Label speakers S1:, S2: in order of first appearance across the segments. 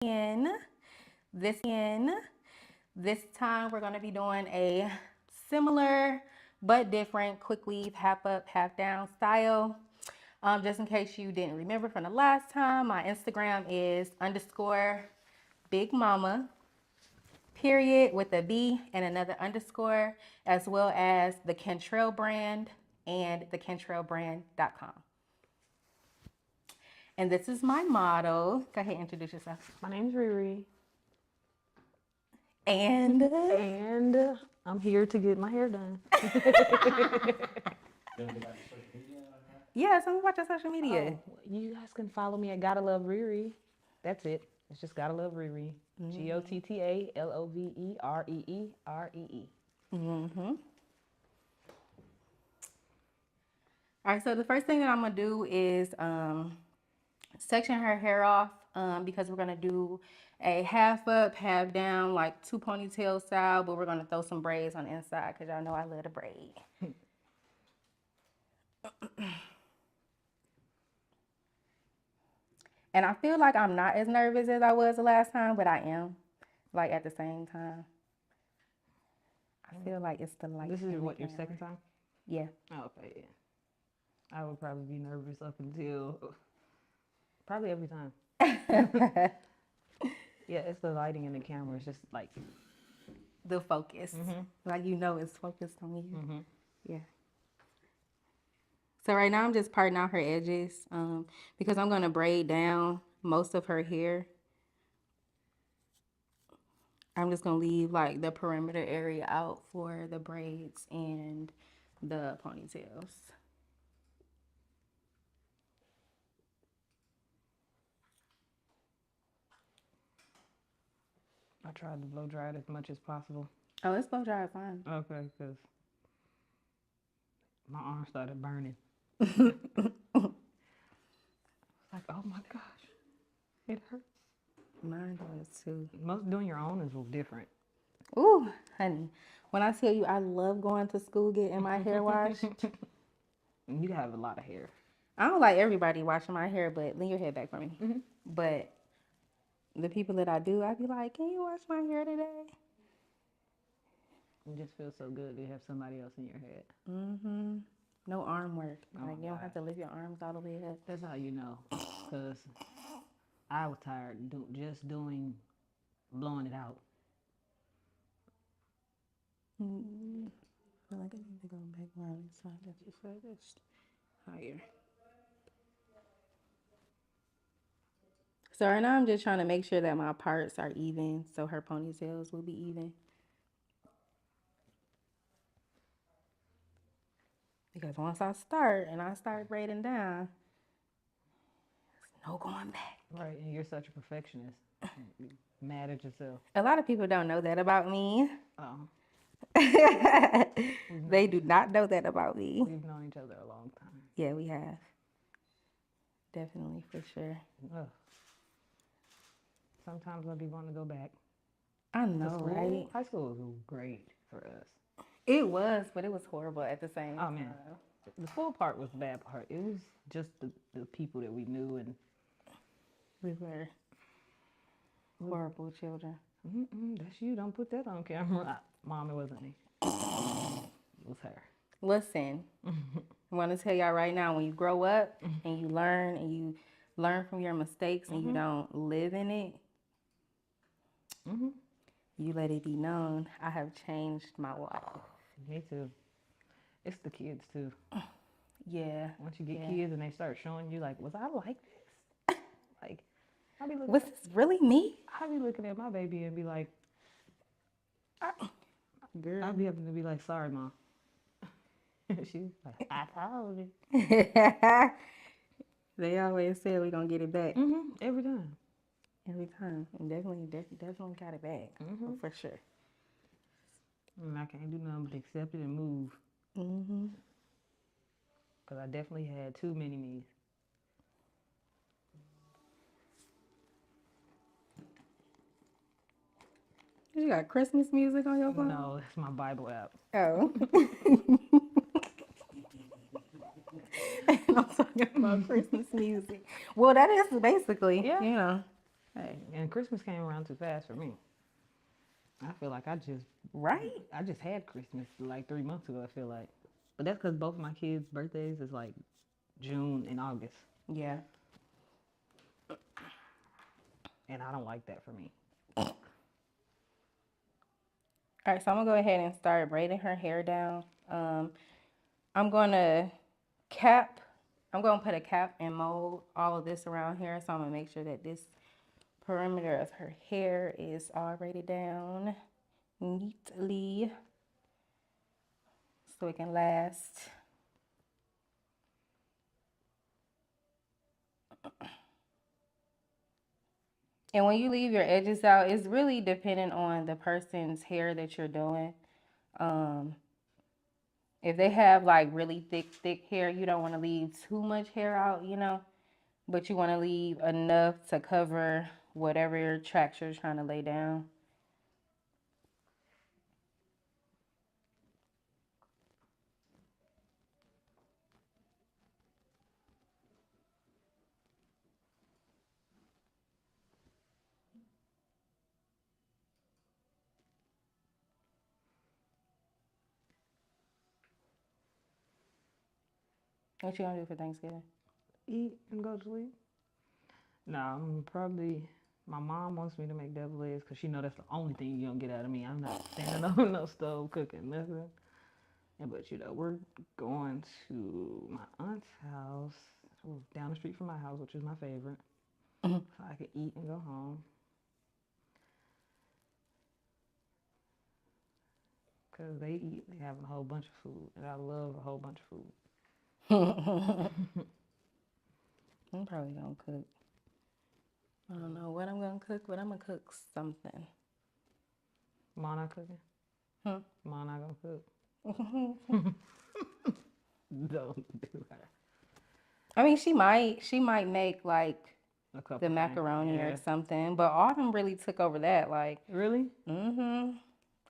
S1: in. This time we're going to be doing a similar but different quick weave, half up, half down style. Just in case you didn't remember from the last time, my Instagram is _Big Mama, period, with a B and another underscore, as well as the Cantrell Brand and the CantrellBrand.com. And this is my model. Go ahead, introduce yourself.
S2: My name's Riri.
S1: And
S2: I'm here to get my hair done.
S1: yeah, tell me about your social media.
S2: Oh, you guys can follow me at Gotta Love Riri. That's it. It's just Gotta Love Riri. GOTTALOVEREEREE.
S1: Mm-hmm. All right, so the first thing that I'm gonna do is section her hair off because we're gonna do a half up, half down, like 2 ponytail style, but we're gonna throw some braids on the inside because y'all know I love to braid. And I feel like I'm not as nervous as I was the last time, but I am, like, at the same time. I feel like it's the light.
S2: This is what, your second time?
S1: Yeah.
S2: Oh, okay, yeah. I would probably be nervous up until probably every time. Yeah, it's the lighting in the camera. It's just like
S1: the focus. Like, you know, it's focused on you. Yeah. So right now I'm just parting out her edges because I'm going to braid down most of her hair. I'm just going to leave like the perimeter area out for the braids and the ponytails.
S2: I tried to blow dry it as much as possible.
S1: Oh, it's blow dry fine.
S2: Okay, because my arm started burning. Like, oh my gosh, it hurts.
S1: Mine does too.
S2: Most doing your own is different.
S1: Ooh, honey, when I tell you I love going to school getting my hair washed.
S2: You have a lot of hair.
S1: I don't like everybody washing my hair, but lean your head back for me. But the people that I do, I be like, can you wash my hair today?
S2: It just feels so good to have somebody else in your head.
S1: No arm work. Like, you don't have to lift your arms all the way up.
S2: That's how you know. Because I was tired just doing, blowing it out.
S1: I feel like I need to go back around the side that you said it's higher. So right now I'm just trying to make sure that my parts are even so her ponytails will be even. Because once I start braiding down, there's no going back.
S2: Right, and you're such a perfectionist. You're mad at yourself.
S1: A lot of people don't know that about me.
S2: Oh.
S1: They do not know that about me.
S2: We've known each other a long time.
S1: Yeah, we have. Definitely, for sure.
S2: Ugh. Sometimes I'll be wanting to go back.
S1: I know, right?
S2: High school was great for us.
S1: It was, but it was horrible at the same time.
S2: Oh, man. The school part was the bad part. It was just the people that we knew, and
S1: we were horrible children.
S2: That's you. Don't put that on camera. Mom, it wasn't me. It was her.
S1: Listen, I want to tell y'all right now, when you grow up and you learn from your mistakes and you don't live in it, you let it be known. I have changed my life.
S2: Me too. It's the kids too.
S1: Yeah.
S2: Once you get kids and they start showing you, like, was I like this? Like, I'll be looking.
S1: Was this really me?
S2: I'll be looking at my baby and be like,
S1: girl.
S2: I'll be having to be like, sorry, Mom. She's like, I told you.
S1: They always say we're gonna get it back.
S2: Every time.
S1: Every time. And definitely got it back. For sure.
S2: And I can't do nothing but accept it and move. Because I definitely had too many me's.
S1: You got Christmas music on your phone?
S2: No, that's my Bible app.
S1: Oh. I'm talking about Christmas music. Well, that is basically, you know,
S2: Hey, and Christmas came around too fast for me. I feel like
S1: Right?
S2: I just had Christmas like 3 months ago. I feel like, but that's because both of my kids' birthdays is like June and August,
S1: Yeah.
S2: and I don't like that for me.
S1: All right, so I'm gonna go ahead and start braiding her hair down. I'm gonna cap, I'm gonna put a cap and mold all of this around here. So I'm gonna make sure that this perimeter of her hair is all braided down neatly so it can last. And when you leave your edges out, it's really dependent on the person's hair that you're doing. Um, if they have like really thick hair, you don't want to leave too much hair out, you know, but you want to leave enough to cover whatever tracks you're trying to lay down. What you gonna do for Thanksgiving?
S2: Eat and go to sleep. No, I'm probably. My mom wants me to make devil eggs because she know that's the only thing you gonna get out of me. I'm not standing on no stove cooking nothing. But we're going to my aunt's house down the street from my house, which is my favorite. So I can eat and go home. Because they have a whole bunch of food. And I love a whole bunch of food.
S1: I'm probably gonna cook. I don't know what I'm gonna cook, but I'm gonna cook something.
S2: Mom not cooking? Mom not gonna cook? Don't do her.
S1: I mean, she might make like
S2: A couple
S1: the macaroni
S2: things.
S1: or something, but Autumn really took over that. Like,
S2: Really?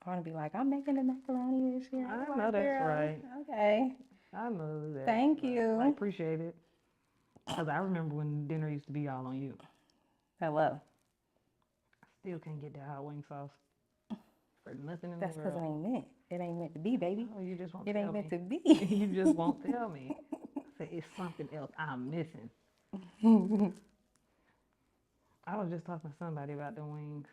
S1: Autumn be like, I'm making the macaroni this year.
S2: I
S1: I'm
S2: know
S1: like,
S2: that's
S1: "Girl,
S2: right.
S1: Okay.
S2: I know that.
S1: Thank you.
S2: I appreciate it. Because I remember when dinner used to be all on you.
S1: Hello.
S2: I still can't get that hot wing sauce for nothing in
S1: That's
S2: the
S1: because
S2: world.
S1: it ain't meant. It ain't meant to be, baby.
S2: Oh, you just won't
S1: It
S2: tell
S1: ain't meant
S2: me.
S1: to be.
S2: You just won't tell me. Say it's something else I'm missing. I was just talking to somebody about the wings.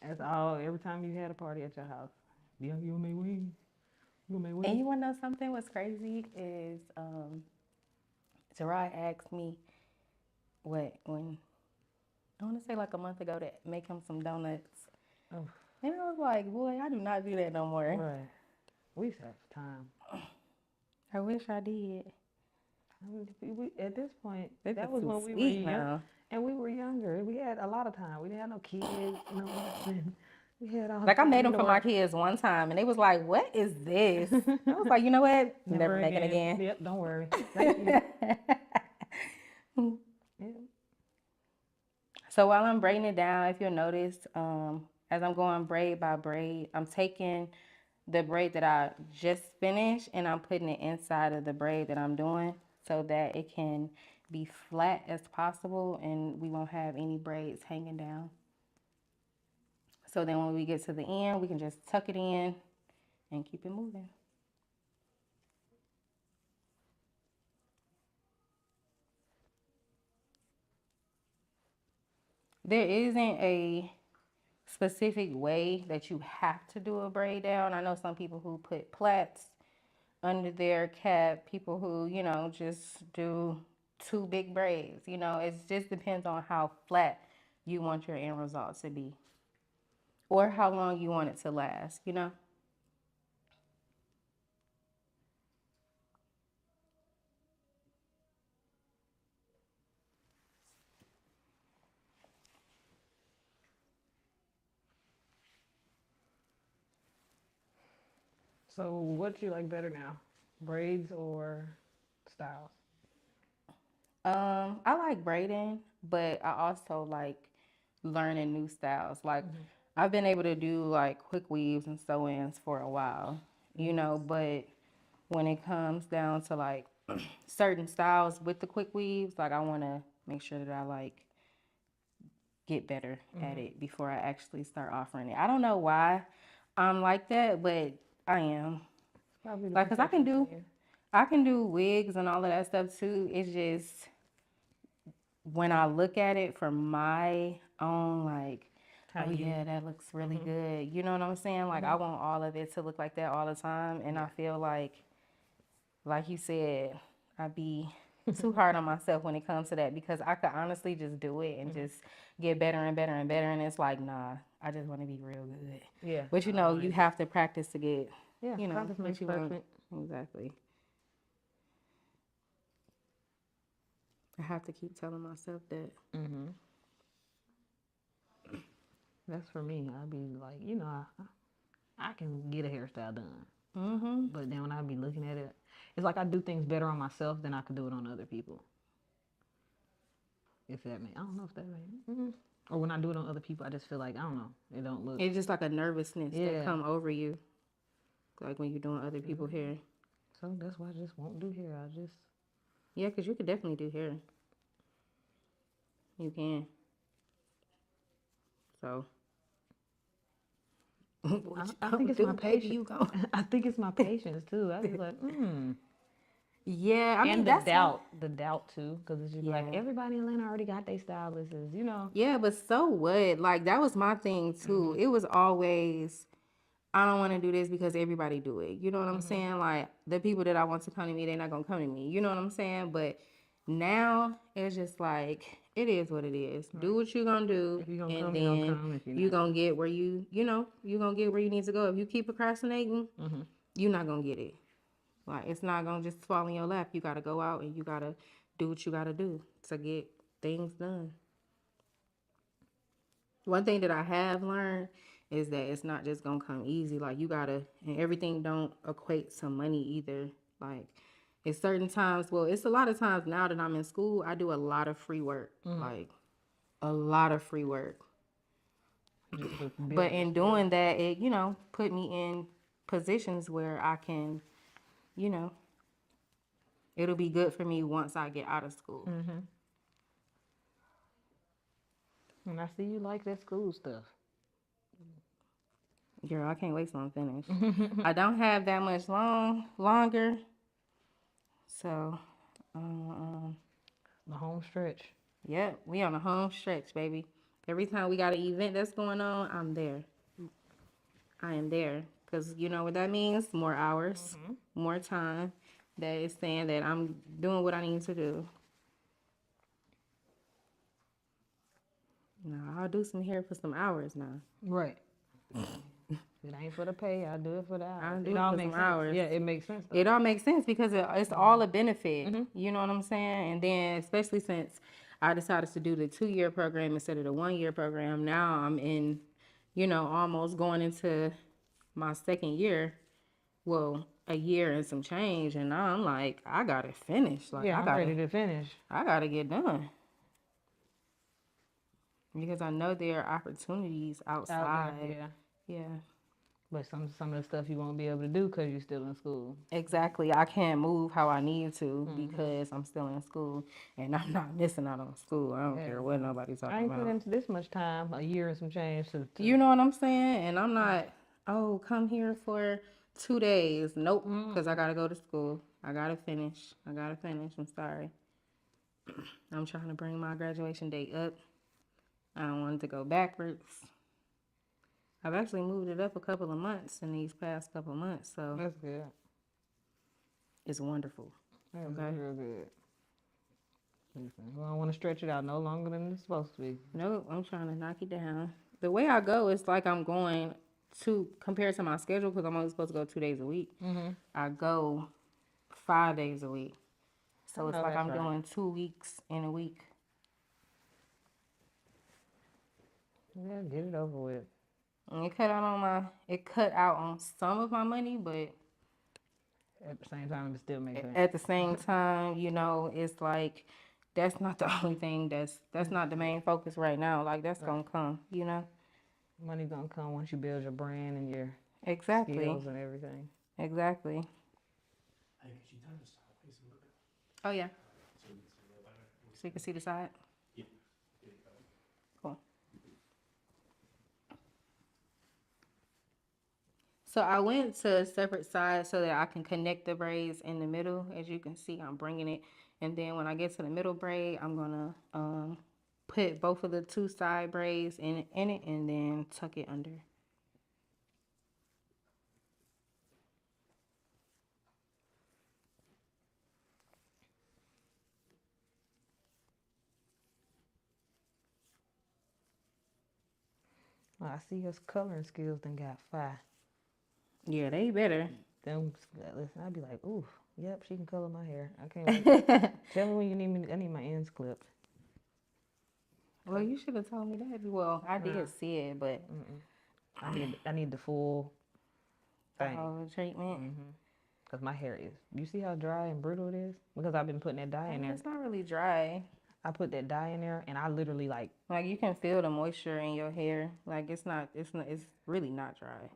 S2: That's all. Every time you had a party at your house, you gonna make wings? You gonna make wings?
S1: And you want to know something? What's crazy is Gerard asked me when I want to say like a month ago to make him some donuts.
S2: Oh,
S1: And I was like, boy, I do not do that no more.
S2: right. We used to have time.
S1: I wish I did.
S2: At this point,
S1: This
S2: that
S1: is
S2: was
S1: too
S2: when we were
S1: sweet
S2: young,
S1: now.
S2: and we were younger. We had a lot of time. We didn't have no kids, no nothing. We had all
S1: Like I
S2: the
S1: made
S2: time in
S1: them
S2: the
S1: for my
S2: world.
S1: kids one time, and they was like, "What is this?" I was like, "You know what? Never make it again."
S2: Yep, don't worry. Thank you. Yeah.
S1: So while I'm braiding it down, if you'll notice, as I'm going braid by braid, I'm taking the braid that I just finished and I'm putting it inside of the braid that I'm doing so that it can be flat as possible and we won't have any braids hanging down. So then when we get to the end, we can just tuck it in and keep it moving. There isn't a specific way that you have to do a braid down. I know some people who put plaits under their cap, people who, just do two big braids. It just depends on how flat you want your end result to be or how long you want it to last.
S2: So, what do you like better now, braids or styles?
S1: I like braiding, but I also like learning new styles. Like I've been able to do like quick weaves and sew-ins for a while, but when it comes down to like certain styles with the quick weaves, like I want to make sure that I like get better at it before I actually start offering it. I don't know why I'm like that, but I am.
S2: Probably the
S1: Like, cause
S2: perfectionist in you.
S1: I can do wigs and all of that stuff too. It's just when I look at it from my own, like,
S2: How
S1: oh
S2: you?
S1: yeah, that looks really good. You know what I'm saying? Like, I want all of it to look like that all the time, and I feel like you said, I be too hard on myself when it comes to that because I could honestly just do it and just get better and better and better, and it's like, nah, I just want to be real good.
S2: Yeah.
S1: But you know, you have to practice to get,
S2: Yeah.
S1: you know,
S2: Practice
S1: what
S2: makes
S1: you want.
S2: perfect.
S1: Exactly. I have to keep telling myself that.
S2: That's for me. I'd be like, you know, I can get a hairstyle done. But then when I be looking at it, it's like I do things better on myself than I could do it on other people. If that makes, I don't know if that makes. Or when I do it on other people, I just feel like I don't know. It don't look.
S1: It's just like a nervousness that
S2: Yeah.
S1: come over you, like when you're doing other people's hair.
S2: So that's why I just won't do hair. I just.
S1: Yeah, because you could definitely do hair. You can. So.
S2: I think it's my patience. I think it's my patience too. I be like,
S1: Yeah, I mean,
S2: and
S1: that's
S2: the doubt too, because it's just like
S1: Yeah.
S2: everybody in Atlanta already got their stylists, you know.
S1: Yeah, but so what? Like, that was my thing too. It was always, I don't want to do this because everybody do it. You know what I'm saying? Like, the people that I want to come to me, they're not going to come to me. You know what I'm saying? But now it's just like, it is what it is. Do what you're going to do.
S2: If you're gonna
S1: And
S2: come, you're gonna
S1: then
S2: come. If you're
S1: you're
S2: not,
S1: going to get where you're going to get where you need to go. If you keep procrastinating, you're not going to get it. Like, it's not going to just fall in your lap. You got to go out and you got to do what you got to do to get things done. One thing that I have learned is that it's not just gonna come easy. Like, you gotta, and everything don't equate to money either. Like, it's certain times, well, it's a lot of times now that I'm in school, I do a lot of free work. Like, a lot of free work.
S2: just to build
S1: But
S2: your
S1: in
S2: skill.
S1: doing that, it, put me in positions where I can, you know, it'll be good for me once I get out of school.
S2: And I see you like that school stuff.
S1: Girl, I can't wait till I'm finished. I don't have that much longer. So,
S2: The home stretch.
S1: yep, we on a home stretch, baby. Every time we got an event that's going on, I'm there. I am there. Because you know what that means? More hours, more time. That is saying that I'm doing what I need to do. Now, I'll do some hair for some hours now.
S2: Right. It ain't for the pay. I do it for the hours.
S1: I'll do
S2: It
S1: it
S2: all
S1: for
S2: makes
S1: some
S2: sense.
S1: hours.
S2: Yeah, it makes sense. Though.
S1: It all makes sense because it's all a benefit. You know what I'm saying? And then, especially since I decided to do the 2-year program instead of the 1-year program, now I'm in, almost going into my second year. Well, a year and some change, and now I'm like, I gotta finish. Like,
S2: Yeah, I'm ready to finish.
S1: I gotta get done because I know there are opportunities outside.
S2: Out there,
S1: Yeah.
S2: But some of the stuff you won't be able to do because you're still in school.
S1: Exactly. I can't move how I need to because I'm still in school, and I'm not missing out on school. I don't care what nobody's talking
S2: I ain't
S1: about.
S2: put into this much time, a year and some change to
S1: You know what I'm saying? And I'm not, oh, come here for 2 days. Nope, because I gotta go to school. I gotta finish. I'm sorry. I'm trying to bring my graduation date up. I don't want it to go backwards. I've actually moved it up a couple of months in these past couple of months, so
S2: That's good.
S1: it's wonderful.
S2: That's
S1: Okay.
S2: real good. Listen, well, I want to stretch it out no longer than it's supposed to be.
S1: Nope, I'm trying to knock it down. The way I go, it's like I'm going to, compared to my schedule, because I'm only supposed to go 2 days a week. I go 5 days a week. So it's like I'm doing 2 weeks in a week.
S2: Yeah, get it over with.
S1: And it cut out on some of my money, but
S2: At the same time, it still makes sense.
S1: at the same time, it's like that's not the only thing that's not the main focus right now. Like, that's gonna come,
S2: Money gonna come once you build your brand and your
S1: Exactly.
S2: skills and everything.
S1: Exactly. Oh yeah. So you can see the side? Yeah. Cool. So I went to a separate side so that I can connect the braids in the middle. As you can see, I'm bringing it. And then when I get to the middle braid, I'm going to put both of the two side braids in it and then tuck it under.
S2: Well, I see your coloring skills then got fire.
S1: Yeah, they better.
S2: Them, listen, I'd be like, ooh, yep, she can color my hair. I can't wait. Tell me when you need me. I need my ends clipped.
S1: Well, you should have told me that. Well, I did see it, but
S2: I need the full
S1: the
S2: thing.
S1: whole treatment.
S2: Cause my hair is. You see how dry and brittle it is? Because I've been putting that dye in there.
S1: It's not really dry.
S2: I put that dye in there, and I literally like
S1: you can feel the moisture in your hair. Like it's really not dry.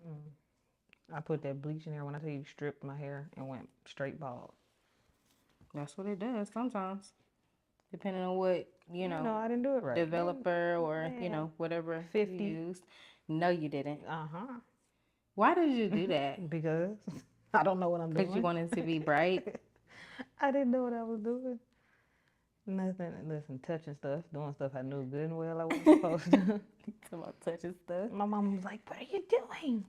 S2: I put that bleach in there when I tell you stripped my hair and went straight bald.
S1: That's what it does sometimes, depending on what
S2: No, I didn't do it right.
S1: developer or whatever
S2: 50.
S1: you used. No, you didn't.
S2: Why
S1: did you do that?
S2: Because I don't know what I'm doing.
S1: Because you wanted to be bright.
S2: I didn't know what I was doing. Nothing. Listen, touching stuff, doing stuff I knew good and well I wasn't supposed to.
S1: Talking about touching stuff.
S2: My mom was like, "What are you doing?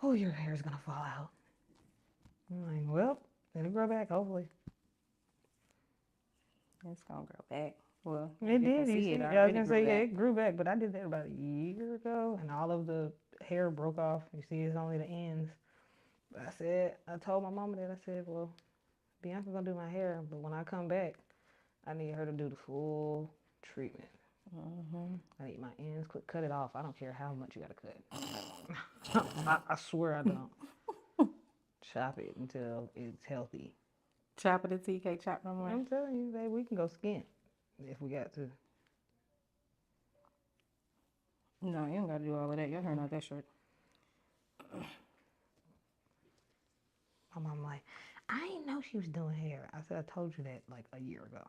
S2: Oh, your hair's gonna fall out." I'm like, "Well, it'll grow back, hopefully."
S1: It's gonna grow back. Well,
S2: it did.
S1: You see it
S2: I was gonna say, yeah, it grew back, but I did that about a year ago, and all of the hair broke off. You see, it's only the ends. But I told my mama that. I said, well, Bianca gonna do my hair, but when I come back, I need her to do the full treatment. I need my ends cut it off. I don't care how much you gotta cut. I swear I don't. Chop it until it's healthy.
S1: Chop it until you can't chop no more.
S2: I'm telling you, babe, we can go skin if we got to.
S1: No, you don't gotta do all of that. Your hair not that short.
S2: My mom like, I didn't know she was doing hair. I said, I told you that like a year ago.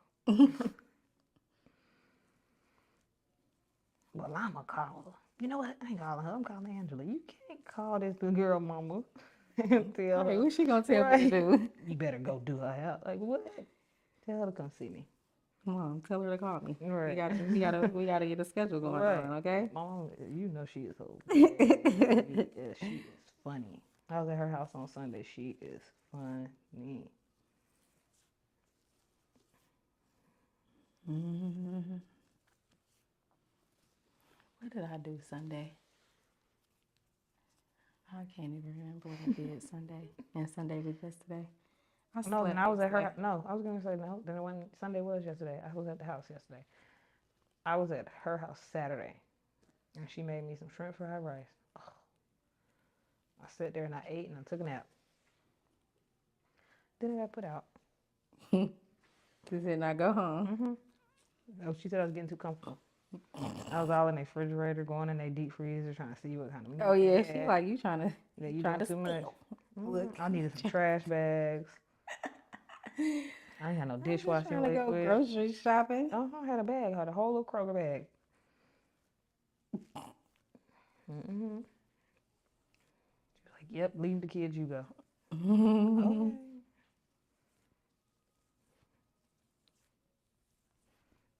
S2: Well, I'm gonna call her. You know what? I ain't calling her. I'm calling Angela. You can't call this little girl mama and tell her.
S1: What's she gonna tell me to do?
S2: You better go do her hair. Like what? Tell her to come see me.
S1: Mom, tell her to call me.
S2: Right.
S1: We gotta get a schedule going on, okay?
S2: Mom, you know she is so yeah, she is funny. I was at her house on Sunday. She is funny.
S1: What did I do Sunday? I can't even remember what I did Sunday. And Sunday was yesterday.
S2: No, and I was at her. No, I was gonna say no. Then when Sunday was yesterday, I was at the house yesterday. I was at her house Saturday, and she made me some shrimp fried rice. Oh. I sat there and I ate and I took a nap. Then I got put out.
S1: She said, "Now go home."
S2: Oh, she said I was getting too comfortable. I was all in the refrigerator, going in their deep freezer, trying to see what kind of meat.
S1: Oh yeah, she like you trying to.
S2: Yeah, you trying to too much. Look, I needed some trash bags. I ain't had no dishwashing
S1: trying to go grocery shopping.
S2: I had a bag. I had a whole little Kroger bag. She was like, "Yep, leave the kids. You go." Okay.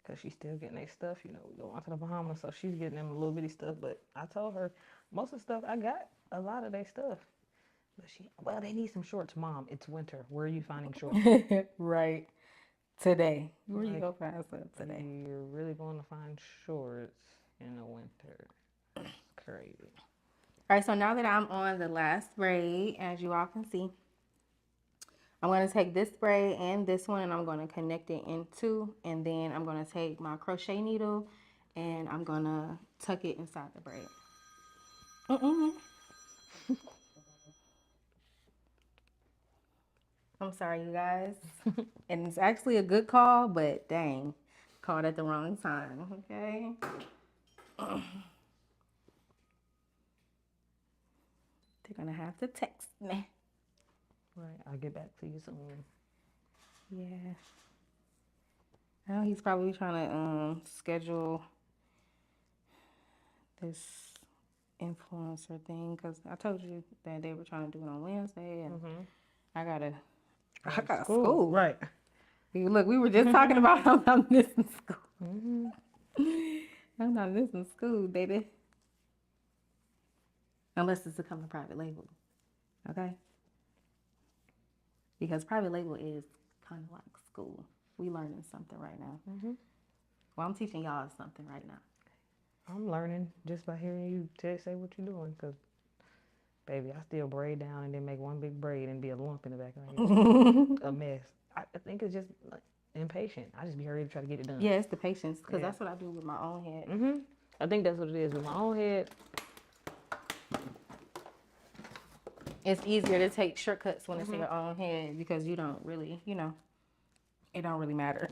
S2: Because she's still getting their stuff. You know, we go on to the Bahamas, so she's getting them a little bitty stuff. But I told her, most of the stuff, I got a lot of their stuff. But they need some shorts, Mom. It's winter. Where are you finding shorts?
S1: Right. Today. Where you go find stuff today?
S2: You're really going to find shorts in the winter. It's crazy.
S1: All right, so now that I'm on the last braid, as you all can see, I'm going to take this braid and this one and I'm going to connect it in two. And then I'm going to take my crochet needle and I'm going to tuck it inside the braid. I'm sorry, you guys. And it's actually a good call, but dang, called at the wrong time, okay? They're going to have to text me.
S2: Right, I'll get back to you soon.
S1: Yeah. Now he's probably trying to schedule this influencer thing because I told you that they were trying to do it on Wednesday, and I gotta school.
S2: Right.
S1: Look, we were just talking about how I'm missing school. I'm not missing school, baby. Unless it's becoming private label, okay? Because private label is kind of like school. We learning something right now. Well, I'm teaching y'all something right now.
S2: I'm learning just by hearing you say what you're doing, because, baby, I still braid down and then make one big braid and be a lump in the back of my head. A mess. I think it's just like, impatient. I just be ready to try to get it done.
S1: Yeah, it's the patience, because that's what I do with my own head.
S2: I think that's what it is. With my own head,
S1: it's easier to take shortcuts when it's in your own head because you don't really, it don't really matter.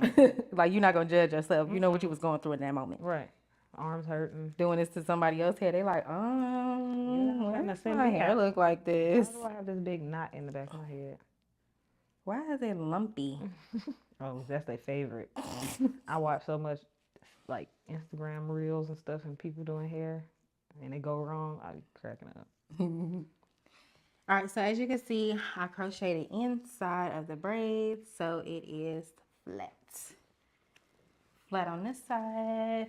S1: Like, you're not going to judge yourself. You know what you was going through in that moment.
S2: right. Arms hurting.
S1: Doing this to somebody else's head, they like, why
S2: and the
S1: does
S2: same
S1: my
S2: thing
S1: hair
S2: happened.
S1: look like this?
S2: Why do I have this big knot in the back of my head?
S1: Why is it lumpy?
S2: Oh, that's their favorite. I watch so much, like, Instagram reels and stuff and people doing hair, and they go wrong. I be cracking up.
S1: All right, so as you can see, I crocheted inside of the braid, so it is flat. Flat on this side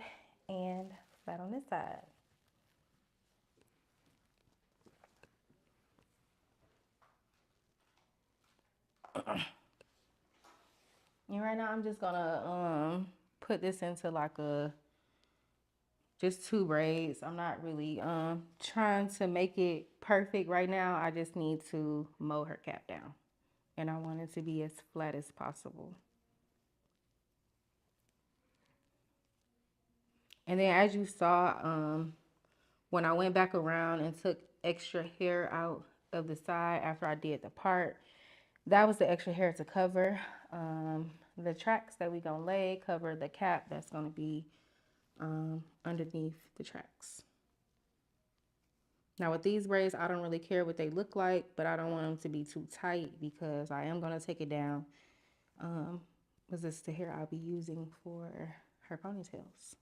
S1: and flat on this side. And right now I'm just gonna put this into like just 2 braids. I'm not really trying to make it perfect right now. I just need to mow her cap down, and I want it to be as flat as possible. And then as you saw, when I went back around and took extra hair out of the side after I did the part, that was the extra hair to cover the tracks that we gonna lay, cover the cap that's gonna be underneath the tracks. Now with these braids, I don't really care what they look like, but I don't want them to be too tight because I am gonna take it down. Because this is the hair I'll be using for her ponytails.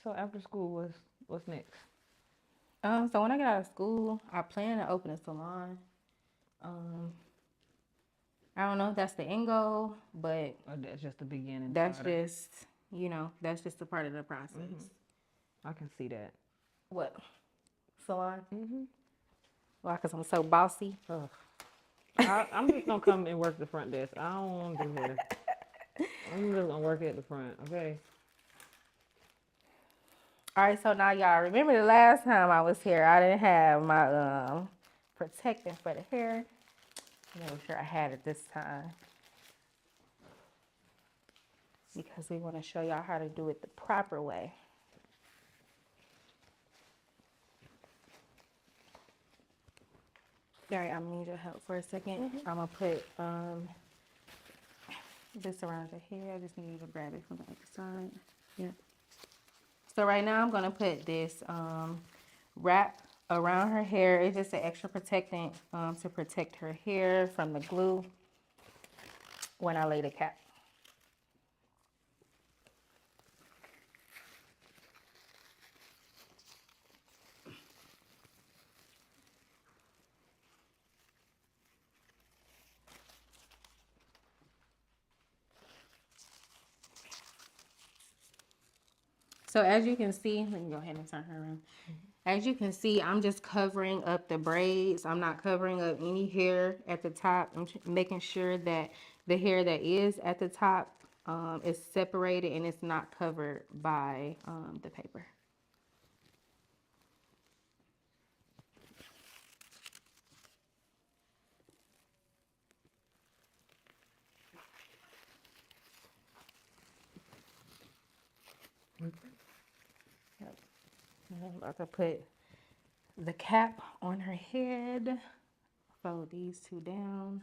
S2: So after school, what's next?
S1: So when I get out of school, I plan to open a salon. I don't know if that's the end goal, but
S2: Or that's just the beginning.
S1: that's just, that's just a part of the process.
S2: I can see that.
S1: What? Salon? Why? Because I'm so bossy.
S2: I'm just gonna come and work the front desk. I don't want to do hair. I'm just gonna work at the front, okay?
S1: All right, so now y'all remember the last time I was here, I didn't have my protectant for the hair. Make sure I had it this time, because we want to show y'all how to do it the proper way. All right, I'm gonna need your help for a second. I'm gonna put this around the hair. I just need you to grab it from the other side. Yeah. So right now I'm gonna put this wrap around her hair. It's just an extra protectant to protect her hair from the glue when I lay the cap. So as you can see, let me go ahead and turn her around. As you can see, I'm just covering up the braids. I'm not covering up any hair at the top. I'm making sure that the hair that is at the top is separated and it's not covered by the paper. I'm about to put the cap on her head. Fold these 2 down.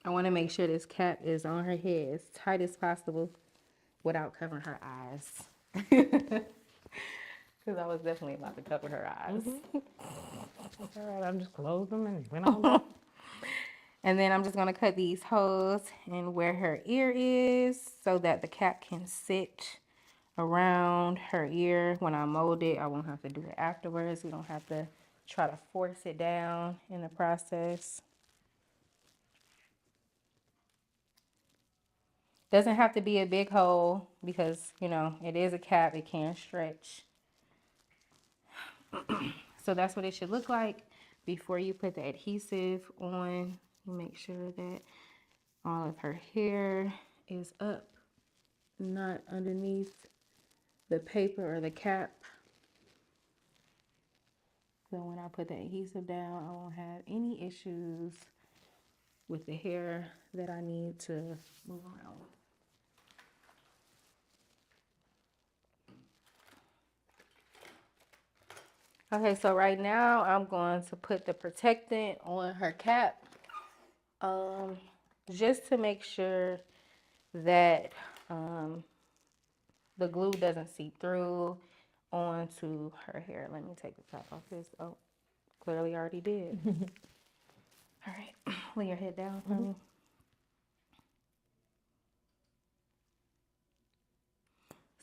S1: I want to make sure this cap is on her head as tight as possible without covering her eyes. Because I was definitely about to cover her eyes.
S2: That's all right. I just closed them and went on back.
S1: And then I'm just going to cut these holes and where her ear is so that the cap can sit around her ear. When I mold it, I won't have to do it afterwards. We don't have to try to force it down in the process. Doesn't have to be a big hole because, you know, it is a cap. It can stretch. So that's what it should look like before you put the adhesive on. You make sure that all of her hair is up, not underneath the paper or the cap. So when I put the adhesive down, I won't have any issues with the hair that I need to move around. Okay, so right now I'm going to put the protectant on her cap, just to make sure that the glue doesn't seep through onto her hair. Let me take the top off this. Oh, clearly already did. All right, lay your head down for me.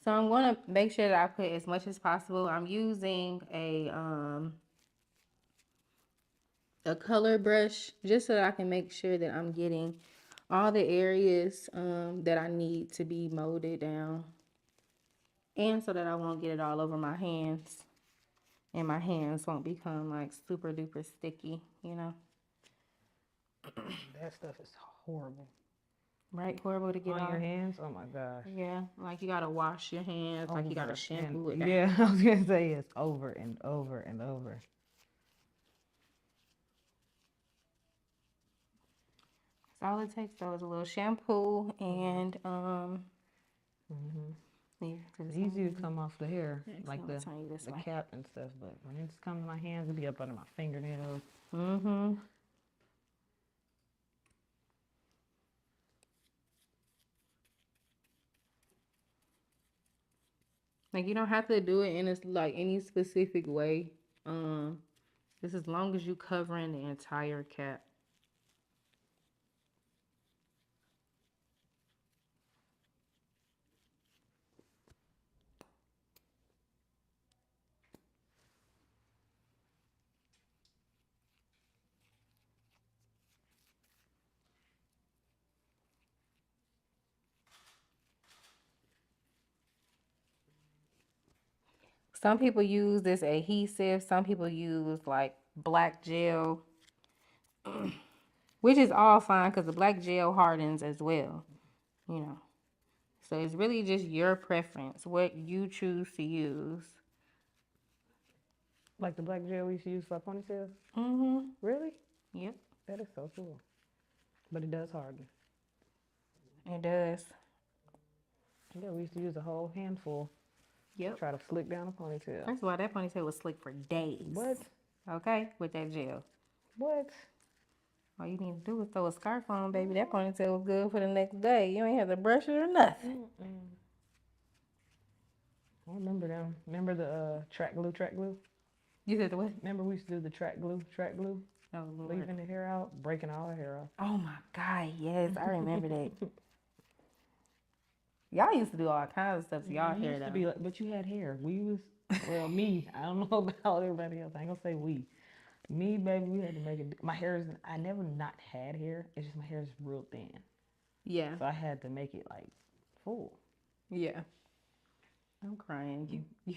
S1: So I'm going to make sure that I put as much as possible. I'm using a color brush just so that I can make sure that I'm getting all the areas that I need to be molded down. And so that I won't get it all over my hands. And my hands won't become like super duper sticky, you know.
S2: That stuff is horrible.
S1: Right? Horrible to get
S2: on
S1: on
S2: your hands. Oh my gosh.
S1: Yeah, like you gotta wash your hands, like you gotta shampoo it down.
S2: Yeah, I was gonna say it's over and over and over.
S1: That's all it takes though is a little shampoo and
S2: It's easy to come off the hair, like the
S1: way.
S2: cap and stuff, but when it just comes to my hands, it'll be up under my fingernails.
S1: Like you don't have to do it in a, like any specific way. Just as long as you covering the entire cap. Some people use this adhesive. Some people use like black gel, which is all fine because the black gel hardens as well, you know. So it's really just your preference, what you choose to use.
S2: Like the black gel we used to use for ponytails? Really?
S1: Yep.
S2: That is so cool. But it does harden.
S1: It does.
S2: Yeah, we used to use a whole handful.
S1: Yep.
S2: Try to flick down a ponytail.
S1: First of all, that ponytail was slick for days.
S2: What?
S1: Okay, with that gel.
S2: What?
S1: All you need to do is throw a scarf on, baby. That ponytail was good for the next day. You ain't have to brush it or nothing.
S2: I remember them. Remember the track glue?
S1: You said the what?
S2: Remember we used to do the track glue?
S1: Oh, Lord.
S2: Leaving the hair out, breaking all the hair off.
S1: Oh, my God, yes. I remember that. Y'all used to do all kinds of stuff to y'all hair, though.
S2: But you had hair. We was, well, me. I don't know about everybody else. I ain't gonna say we. Me, baby, we had to make it. My hair is, I never not had hair. It's just my hair is real thin.
S1: Yeah.
S2: So I had to make it like full.
S1: Yeah. I'm crying. You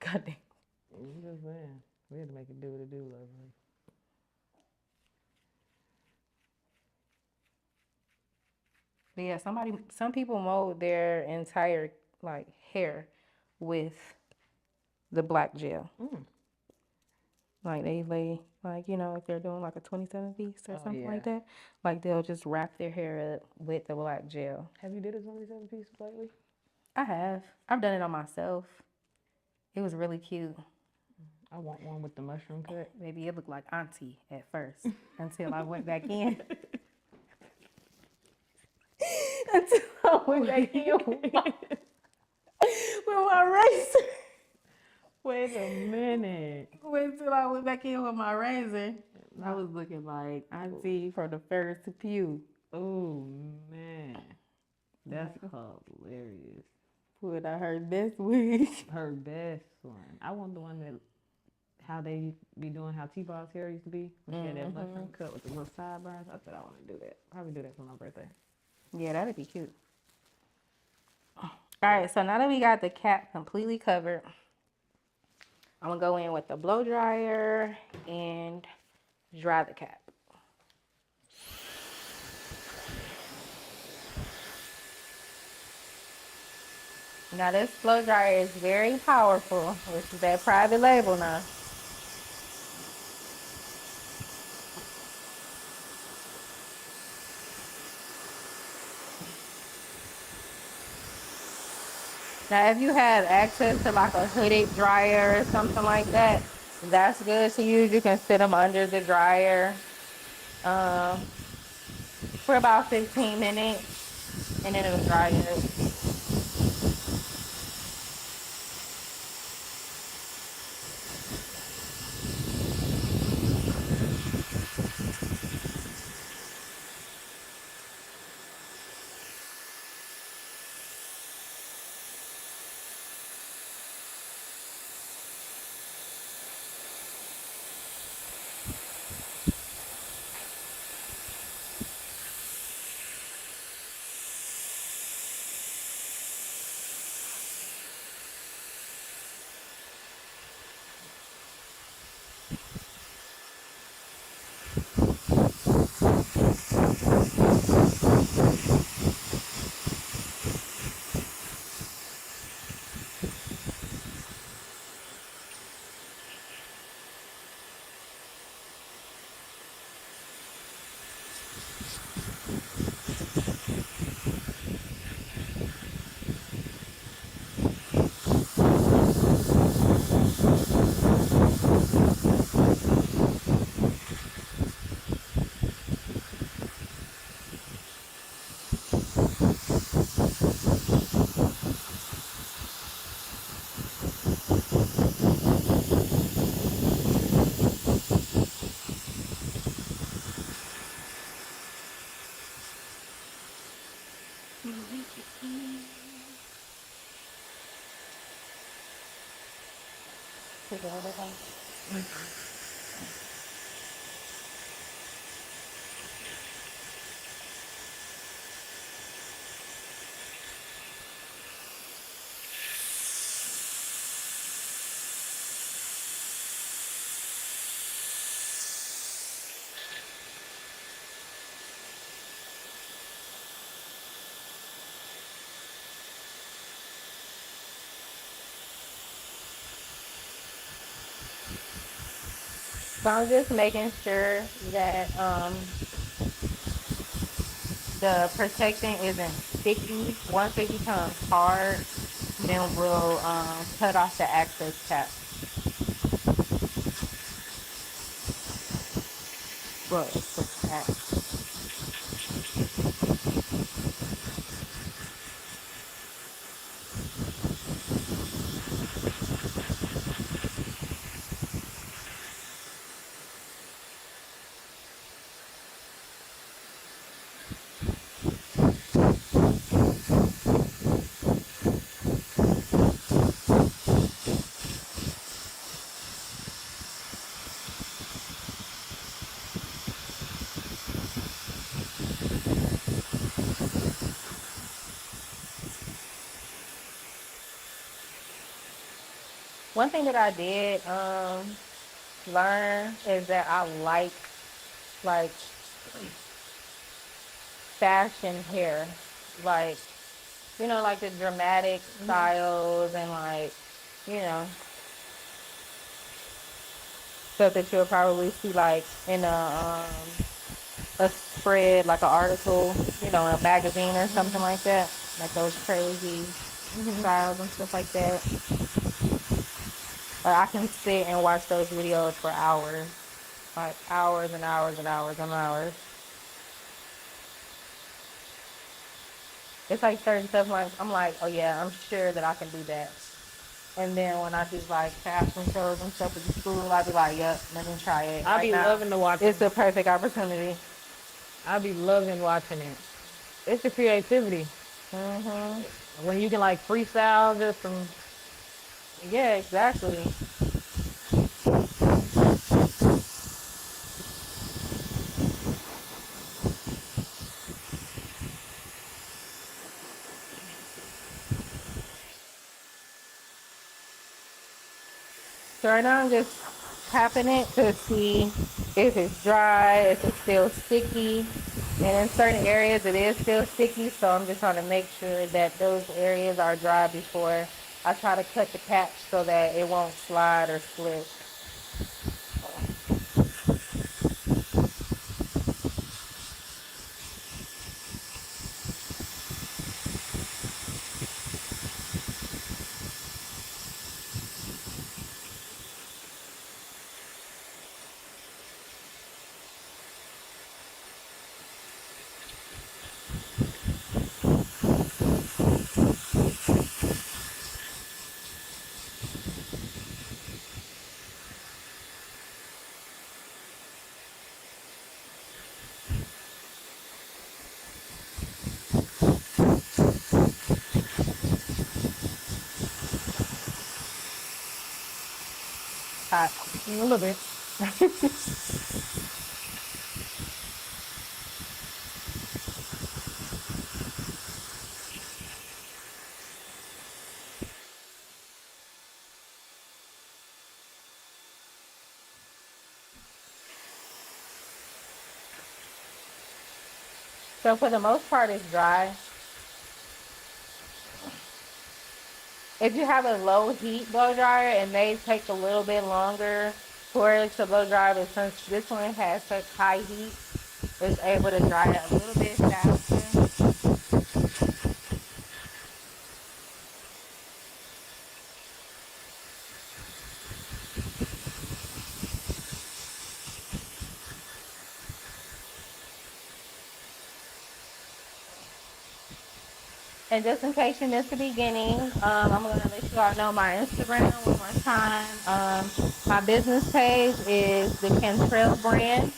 S1: goddamn.
S2: I'm just saying. We had to make it do what it do, lovely.
S1: But yeah, some people mold their entire like hair with the black gel. Like they lay, like, you know, if they're doing like a 27 piece or something like that, like they'll just wrap their hair up with the black gel.
S2: Have you did a 27 piece lately?
S1: I have. I've done it on myself. It was really cute.
S2: I want one with the mushroom cut.
S1: Baby, it looked like auntie at first until I went back in. until I went back in with my razor.
S2: Wait a minute.
S1: Wait till I went back in with my razor. I was looking like Auntie from the first pew.
S2: Oh man, that's hilarious.
S1: Pulled out her best wig.
S2: Her best one. I want the one that how they be doing how T-Ball's hair used to be when she had that mushroom cut with the little sideburns. I said I want to do that. Probably do that for my birthday.
S1: Yeah, that'd be cute. All right, so now that we got the cap completely covered, I'm gonna go in with the blow dryer and dry the cap. Now this blow dryer is very powerful, which is that private label now. Now if you have access to like a hooded dryer or something like that, that's good to use. You can sit them under the dryer for about 15 minutes and then it'll dry up. So I'm just making sure that the protection isn't sticky. Once it becomes hard, then we'll cut off the access cap. Well, it's the cap. One thing that I did learn is that I like fashion hair, like like the dramatic styles and like you know stuff that you'll probably see like in a spread, like an article, in a magazine or something like that, like those crazy styles and stuff like that. Like I can sit and watch those videos for hours, like hours and hours and hours and hours. It's like certain stuff like I'm like, oh yeah, I'm sure that I can do that. And then when I do like fashion shows and stuff at the school, I'll be like, yep, let me try it.
S2: I
S1: Right
S2: be
S1: now,
S2: loving to watch
S1: it's
S2: them.
S1: the perfect opportunity.
S2: I be loving watching it. It's the creativity
S1: Mhm.
S2: when you can like freestyle just from.
S1: Yeah, exactly. So right now I'm just tapping it to see if it's dry, if it's still sticky. And in certain areas it is still sticky, so I'm just trying to make sure that those areas are dry before I try to cut the catch so that it won't slide or slip. Hot.
S2: A little bit.
S1: So for the most part it's dry. If you have a low heat blow dryer, it may take a little bit longer for it to blow dry, but since this one has such high heat, it's able to dry it a little bit faster. And just in case you missed the beginning, I'm going to let you all know my Instagram one more time. My business page is the Cantrell Brand,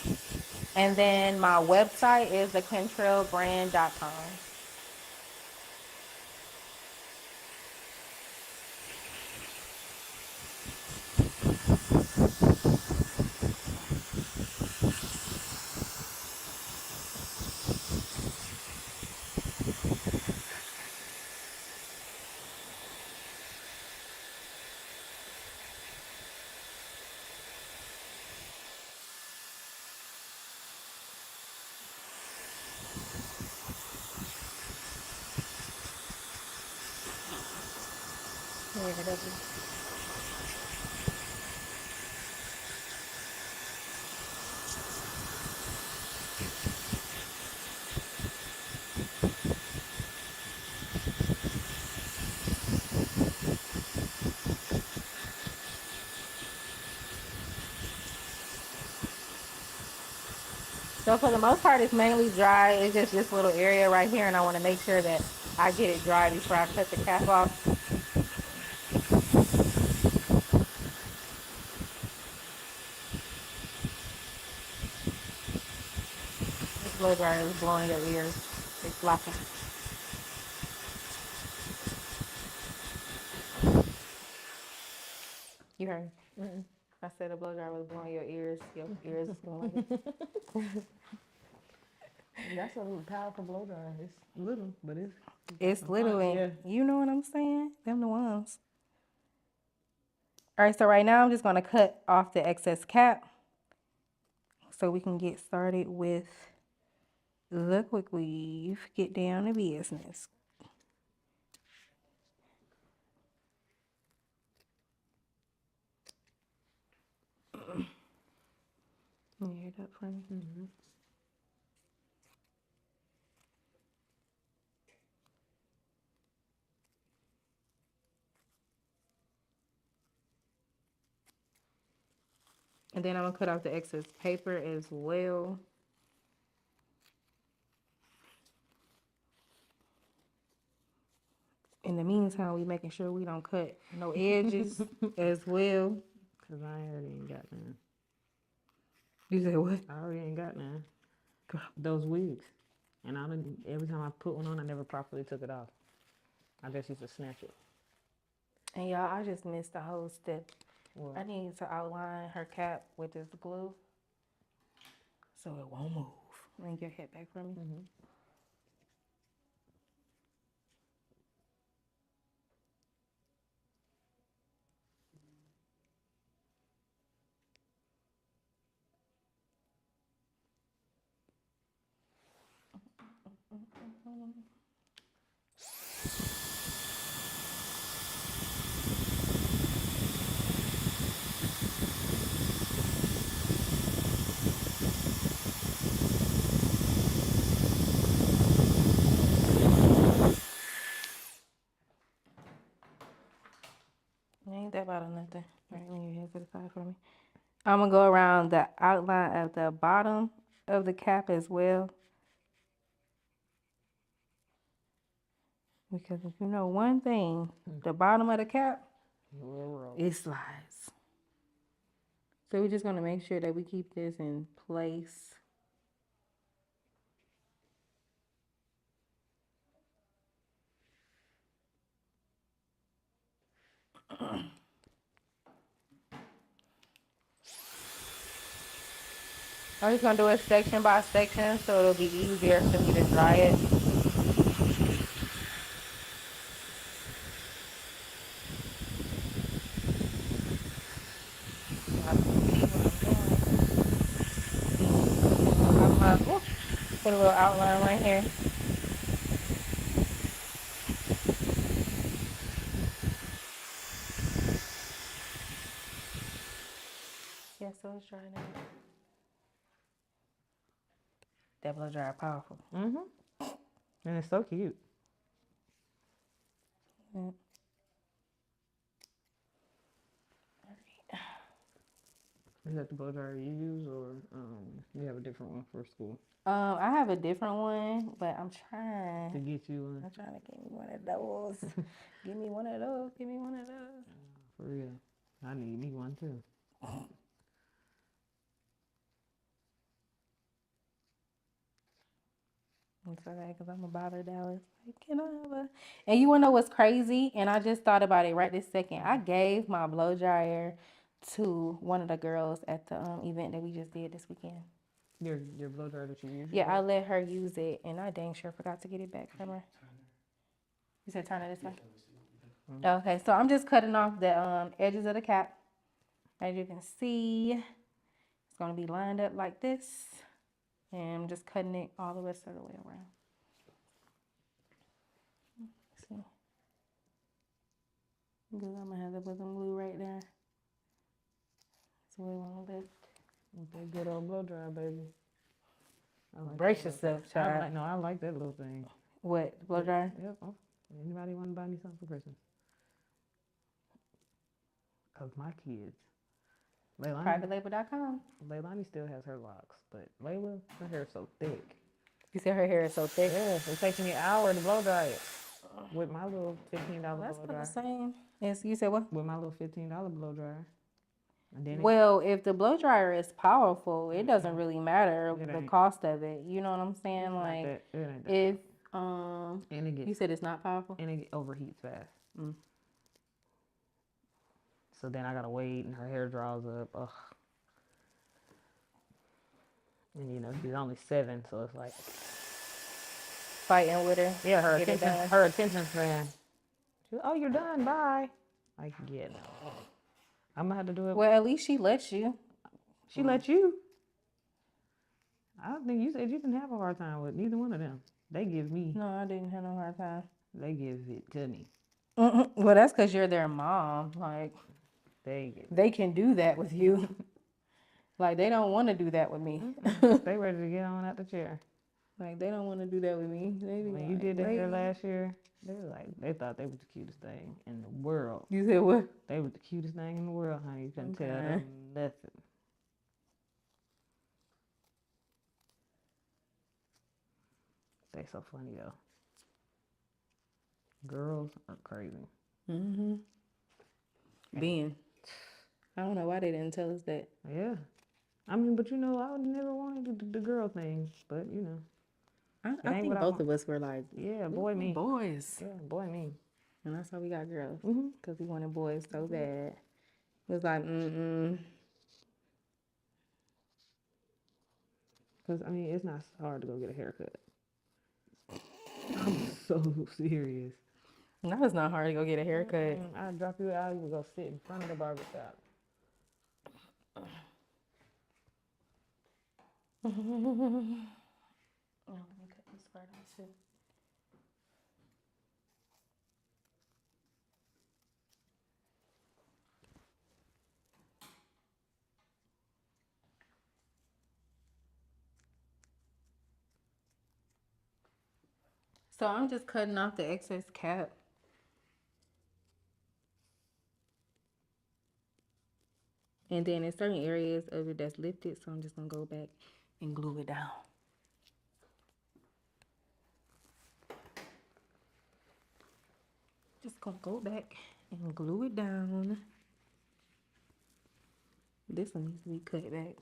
S1: and then my website is thecantrellbrand.com. So for the most part, it's mainly dry. It's just this little area right here, and I want to make sure that I get it dry before I cut the cap off. This blow dryer is blowing your ears. It's blocking. You heard? Mm-mm. I said a blow dryer was blowing your ears. Your ears is going like this.
S2: That's a powerful blow dryer. It's little, but it's
S1: It's literally,
S2: yeah.
S1: you know what I'm saying? Them the ones. All right, so right now I'm just going to cut off the excess cap so we can get started with the quick weave. Get down to business. You hear that for me?
S2: Mm-hmm.
S1: And then I'm gonna cut off the excess paper as well. In the meantime, we making sure we don't cut no edges as well.
S2: Cause I already ain't got none.
S1: You said what?
S2: I already ain't got none. Those wigs. And every time I put one on, I never properly took it off. I just used to snatch it.
S1: And y'all, I just missed the whole step.
S2: What?
S1: I need to outline her cap with this glue so it won't move. Bring your head back from me.
S2: Mm-hmm.
S1: Ain't that about nothing. All right, lean your head to the side for me. I'm gonna go around the outline of the bottom of the cap as well. Because if you know one thing, the bottom of the cap, it slides. So we're just gonna make sure that we keep this in place. I'm just gonna do it section by section so it'll be easier for me to dry it. I'm gonna put a little outline right here. Yeah, so it's dry now. That blow dryer powerful.
S2: Mm-hmm. And it's so cute.
S1: Yeah.
S2: Is that the blow dryer you use, or you have a different one for school?
S1: I have a different one, but I'm
S2: To
S1: trying.
S2: get you one.
S1: I'm trying to get me one of those. Give me one of those. Give me one of those.
S2: For real. I need me one too.
S1: It's okay, because I'm a bother Dallas. Like, can I have a... And you want to know what's crazy? And I just thought about it right this second. I gave my blow dryer to one of the girls at the event that we just did this weekend.
S2: Your blow dryer that you use?
S1: Yeah, I let her use it, and I dang sure forgot to get it back from her. You said turn it this way? Okay, so I'm just cutting off the edges of the cap. As you can see, it's going to be lined up like this. And I'm just cutting it all the rest of the way around. See? Good, I'm going to have to put some glue right there. That's what we want to lift.
S2: With that good old blow dryer, baby.
S1: Brace yourself, child.
S2: I like that little thing.
S1: What, the blow dryer?
S2: Yep. Oh, anybody want to buy me something for Christmas? Because my kids.
S1: Privatelabel.com.
S2: Leilani still has her locks, but Layla, her hair is so thick.
S1: You said her hair is so thick?
S2: Yes, it takes me an hour to blow dry it. With my little $15
S1: That's
S2: blow
S1: the
S2: dryer.
S1: same. Yes, you said what?
S2: With my little $15 blow dryer. And then
S1: Well, if the blow dryer is powerful, it doesn't really matter the cost of it. You know what I'm saying? Like,
S2: it ain't that
S1: if
S2: and it gets,
S1: you said it's not powerful.
S2: and it overheats fast. So then I gotta wait, and her hair dries up. Ugh. And you know she's only 7, so it's like
S1: Fighting with her.
S2: yeah, her
S1: Get it
S2: attention,
S1: done.
S2: her attention span. She's oh, you're done. Bye. Like yeah, no. I'm gonna have to do it.
S1: Well, at least she lets you.
S2: She let you. I don't think you said you didn't have a hard time with neither one of them. They give me.
S1: No, I didn't have no hard time.
S2: They give it to me.
S1: Well, that's because you're their mom. Like, they can do that with you. Like, they don't want to do that with me.
S2: They ready to get on out the chair.
S1: Like, they don't want to do that with me. They be
S2: When
S1: like,
S2: you did that hair last year, they were like, they thought they was the cutest thing in the world.
S1: You said what?
S2: They was the cutest thing in the world, honey. You couldn't tell them nothing. They so funny though. Girls are crazy.
S1: Mm-hmm. Being. I don't know why they didn't tell us that.
S2: Yeah. I mean, but you know, I would never wanted the girl thing, but you know, it
S1: I
S2: ain't
S1: think
S2: what I
S1: both
S2: want.
S1: of us were like,
S2: Yeah, boy, me.
S1: boys.
S2: Yeah, boy, me.
S1: And that's why we got girls.
S2: Mm-hmm.
S1: Because we wanted boys so bad. It was like,
S2: Because, I mean, it's not hard to go get a haircut. I'm so serious.
S1: No, it's not hard to go get a haircut.
S2: I'll drop you out. You would go sit in front of the barbershop.
S1: Oh, let me cut this part off too. So I'm just cutting off the excess cap. And then in certain areas of it that's lifted, so I'm just gonna go back and glue it down. Just gonna go back and glue it down. This one needs to be cut back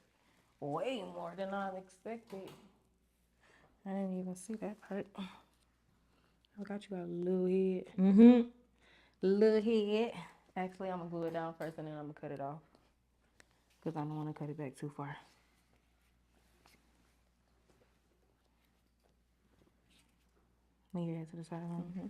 S1: way more than I expected. I didn't even see that part. I got you a little head.
S2: Mm-hmm.
S1: Little head. Actually, I'm gonna glue it down first and then I'm gonna cut it off. Because I don't want to cut it back too far. Leave your head to the side. Mm-hmm.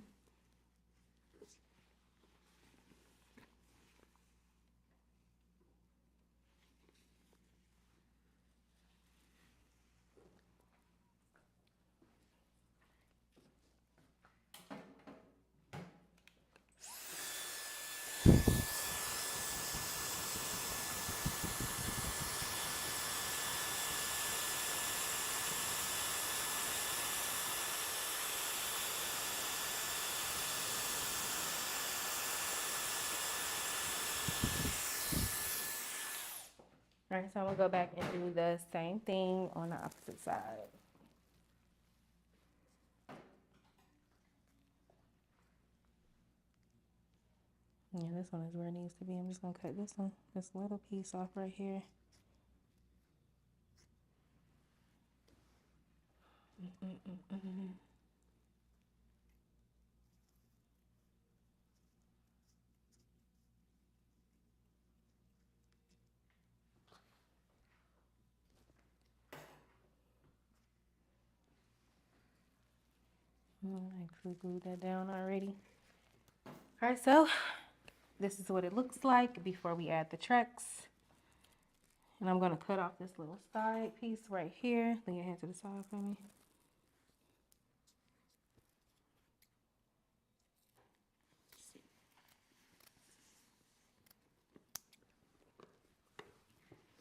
S1: All right, so I'm gonna go back and do the same thing on the opposite side. Yeah, this one is where it needs to be. I'm just gonna cut this one, this little piece off right here. I actually glued that down already. All right, so this is what it looks like before we add the tracks. And I'm gonna cut off this little side piece right here. Lean your head to the side for me.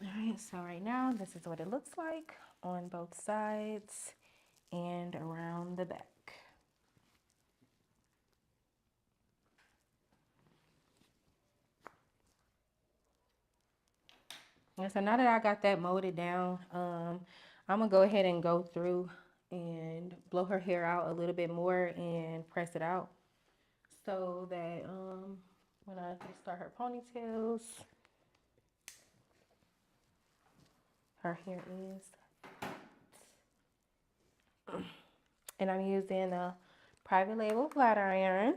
S1: All right, so right now this is what it looks like on both sides and around the back. And so now that I got that molded down, I'm gonna go ahead and go through and blow her hair out a little bit more and press it out so that when I start her ponytails, her hair is. And I'm using a private label flat iron.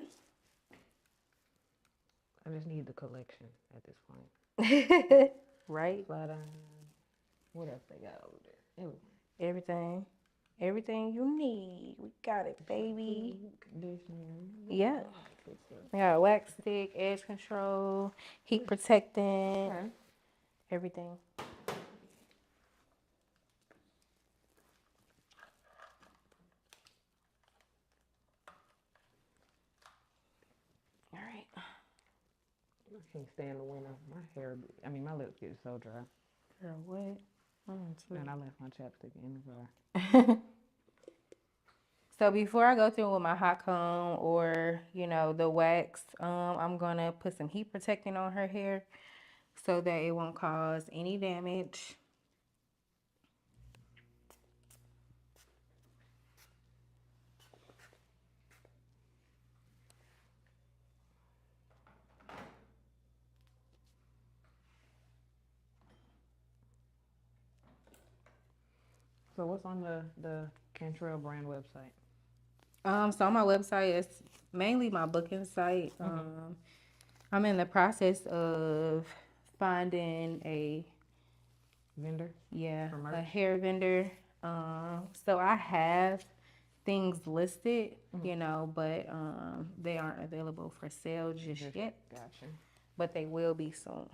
S2: I just need the collection at this point.
S1: Right?
S2: Flat iron. What else they got over there?
S1: Everything. Everything you need. We got it, baby.
S2: Conditioner.
S1: Yeah. We got a wax stick, edge control, heat protectant,
S2: Okay.
S1: everything. All right.
S2: I can't stand the winter. My lips get so dry.
S1: Girl, what?
S2: And I left my chapstick in the car.
S1: So before I go through with my hot comb or, the wax, I'm going to put some heat protectant on her hair so that it won't cause any damage.
S2: So what's on the Cantrell Brand website?
S1: So on my website, it's mainly my booking site. I'm in the process of finding a
S2: Vendor? For
S1: a
S2: merch?
S1: hair vendor. So I have things listed, but they aren't available for sale just yet.
S2: Gotcha.
S1: But they will be soon.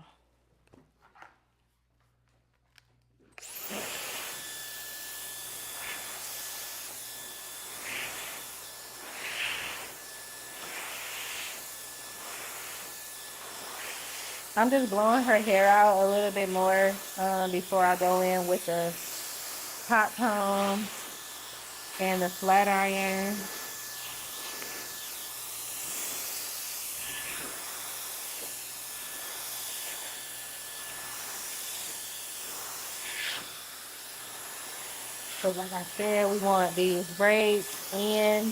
S1: I'm just blowing her hair out a little bit more before I go in with the hot comb and the flat iron. So like I said, we want these braids and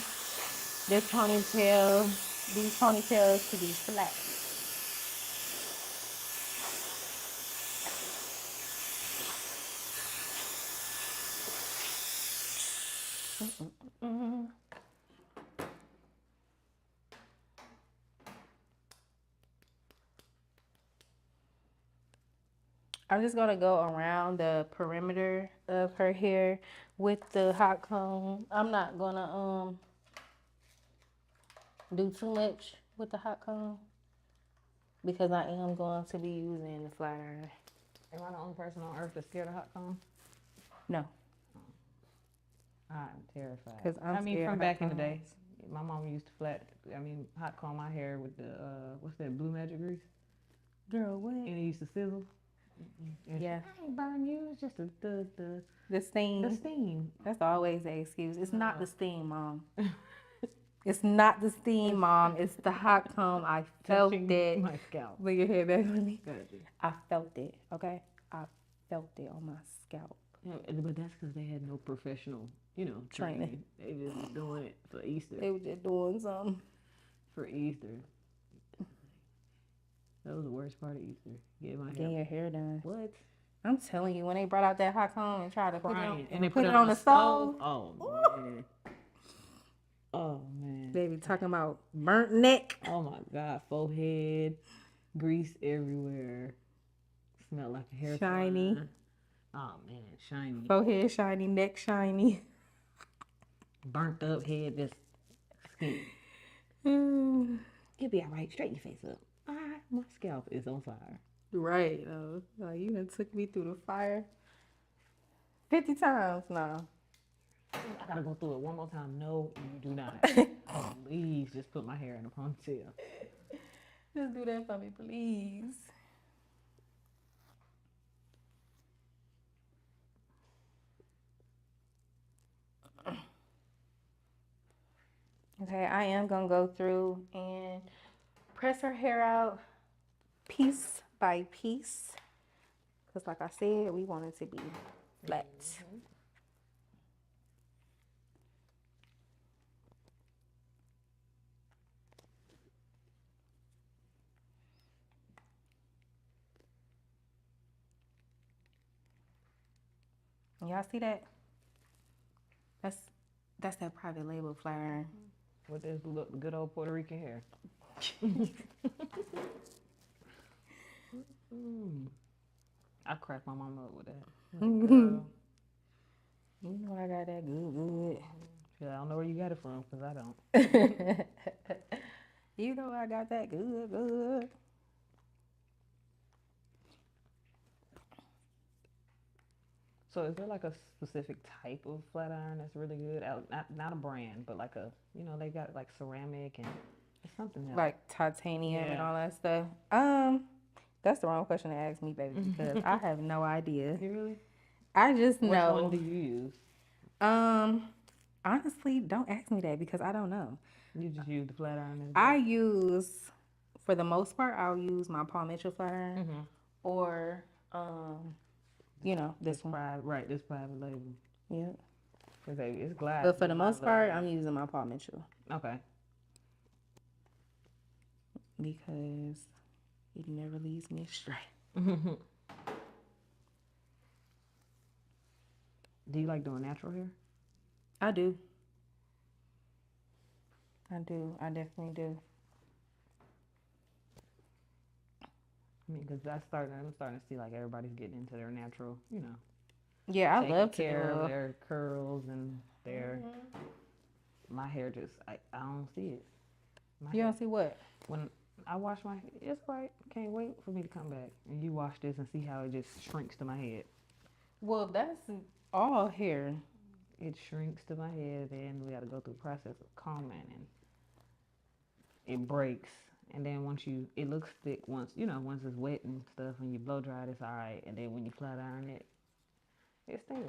S1: this ponytail, these ponytails to be flat. I'm just gonna go around the perimeter of her hair with the hot comb. I'm not gonna do too much with the hot comb because I am going to be using the flat iron.
S2: Am I the only person on earth that's scared of hot comb?
S1: No,
S2: I'm terrified.
S1: because I'm scared
S2: from
S1: of
S2: back
S1: hot
S2: in the day,
S1: combs.
S2: my mom used to hot comb my hair with the what's that, blue magic grease?
S1: Girl, what?
S2: And it used to sizzle. And
S1: Yeah.
S2: I ain't burn you. It's just the
S1: The steam.
S2: steam.
S1: That's always the excuse. It's not the steam, Mom. It's not the steam, Mom. It's the hot comb. I felt
S2: Touching
S1: it.
S2: my scalp.
S1: Bring your hair back with me.
S2: Gotcha.
S1: I felt it, okay? I felt it on my scalp.
S2: Yeah, but that's because they had no professional, training. They just was doing it for Easter.
S1: They were just doing something.
S2: For Easter. That was the worst part of Easter.
S1: Getting your hair done.
S2: What?
S1: I'm telling you, when they brought out that hot comb and tried to put
S2: put
S1: it on the stove.
S2: Oh, man. Oh, man.
S1: They be talking about burnt neck.
S2: Oh, my God. Forehead. Grease everywhere. Smell like a hair
S1: Shiny.
S2: salon. Oh, man. Shiny.
S1: Forehead shiny, neck shiny.
S2: Burnt up head, just skin. You'll be all right. Straighten your face up. My scalp is on fire.
S1: Right. Like you done took me through the fire 50 times now.
S2: I gotta go through it one more time. No, you do not. Please just put my hair in a ponytail.
S1: Just do that for me, please. Okay, I am gonna go through and press her hair out piece by piece. Because like I said, we want it to be flat. Y'all see that? That's that private label flat iron.
S2: With this good old Puerto Rican hair. I cracked my mama up with that. Girl.
S1: You know I got that good.
S2: Yeah, I don't know where you got it from, because I don't.
S1: You know I got that good.
S2: So is there like a specific type of flat iron that's really good? Not a brand, but like they got like ceramic and it's something else.
S1: Like titanium and all that stuff. That's the wrong question to ask me, baby, because I have no idea.
S2: You really?
S1: I just know.
S2: Which one do you use?
S1: Honestly, don't ask me that because I don't know.
S2: You just use the flat iron?
S1: I use, for the most part, I'll use my Paul Mitchell flat iron or, this one.
S2: This private label.
S1: Yeah.
S2: Because it's glass.
S1: But for the most part, I'm using my Paul Mitchell.
S2: Okay.
S1: Because it never leaves me astray.
S2: Do you like doing natural hair?
S1: I do. I do. I definitely do.
S2: I mean, because I'm starting to see like everybody's getting into their natural,
S1: Yeah, I
S2: taking
S1: love to
S2: care of
S1: do.
S2: their curls and their. My hair just, I don't see it. My
S1: You
S2: hair,
S1: don't see what?
S2: when I wash my hair, it's right. Can't wait for me to come back and you wash this and see how it just shrinks to my head.
S1: Well, that's all hair.
S2: It shrinks to my head, and we got to go through the process of combing, and it breaks. And then it looks thick once it's wet and stuff. When you blow dry it, it's all right. And then when you flat iron it, it's thinner.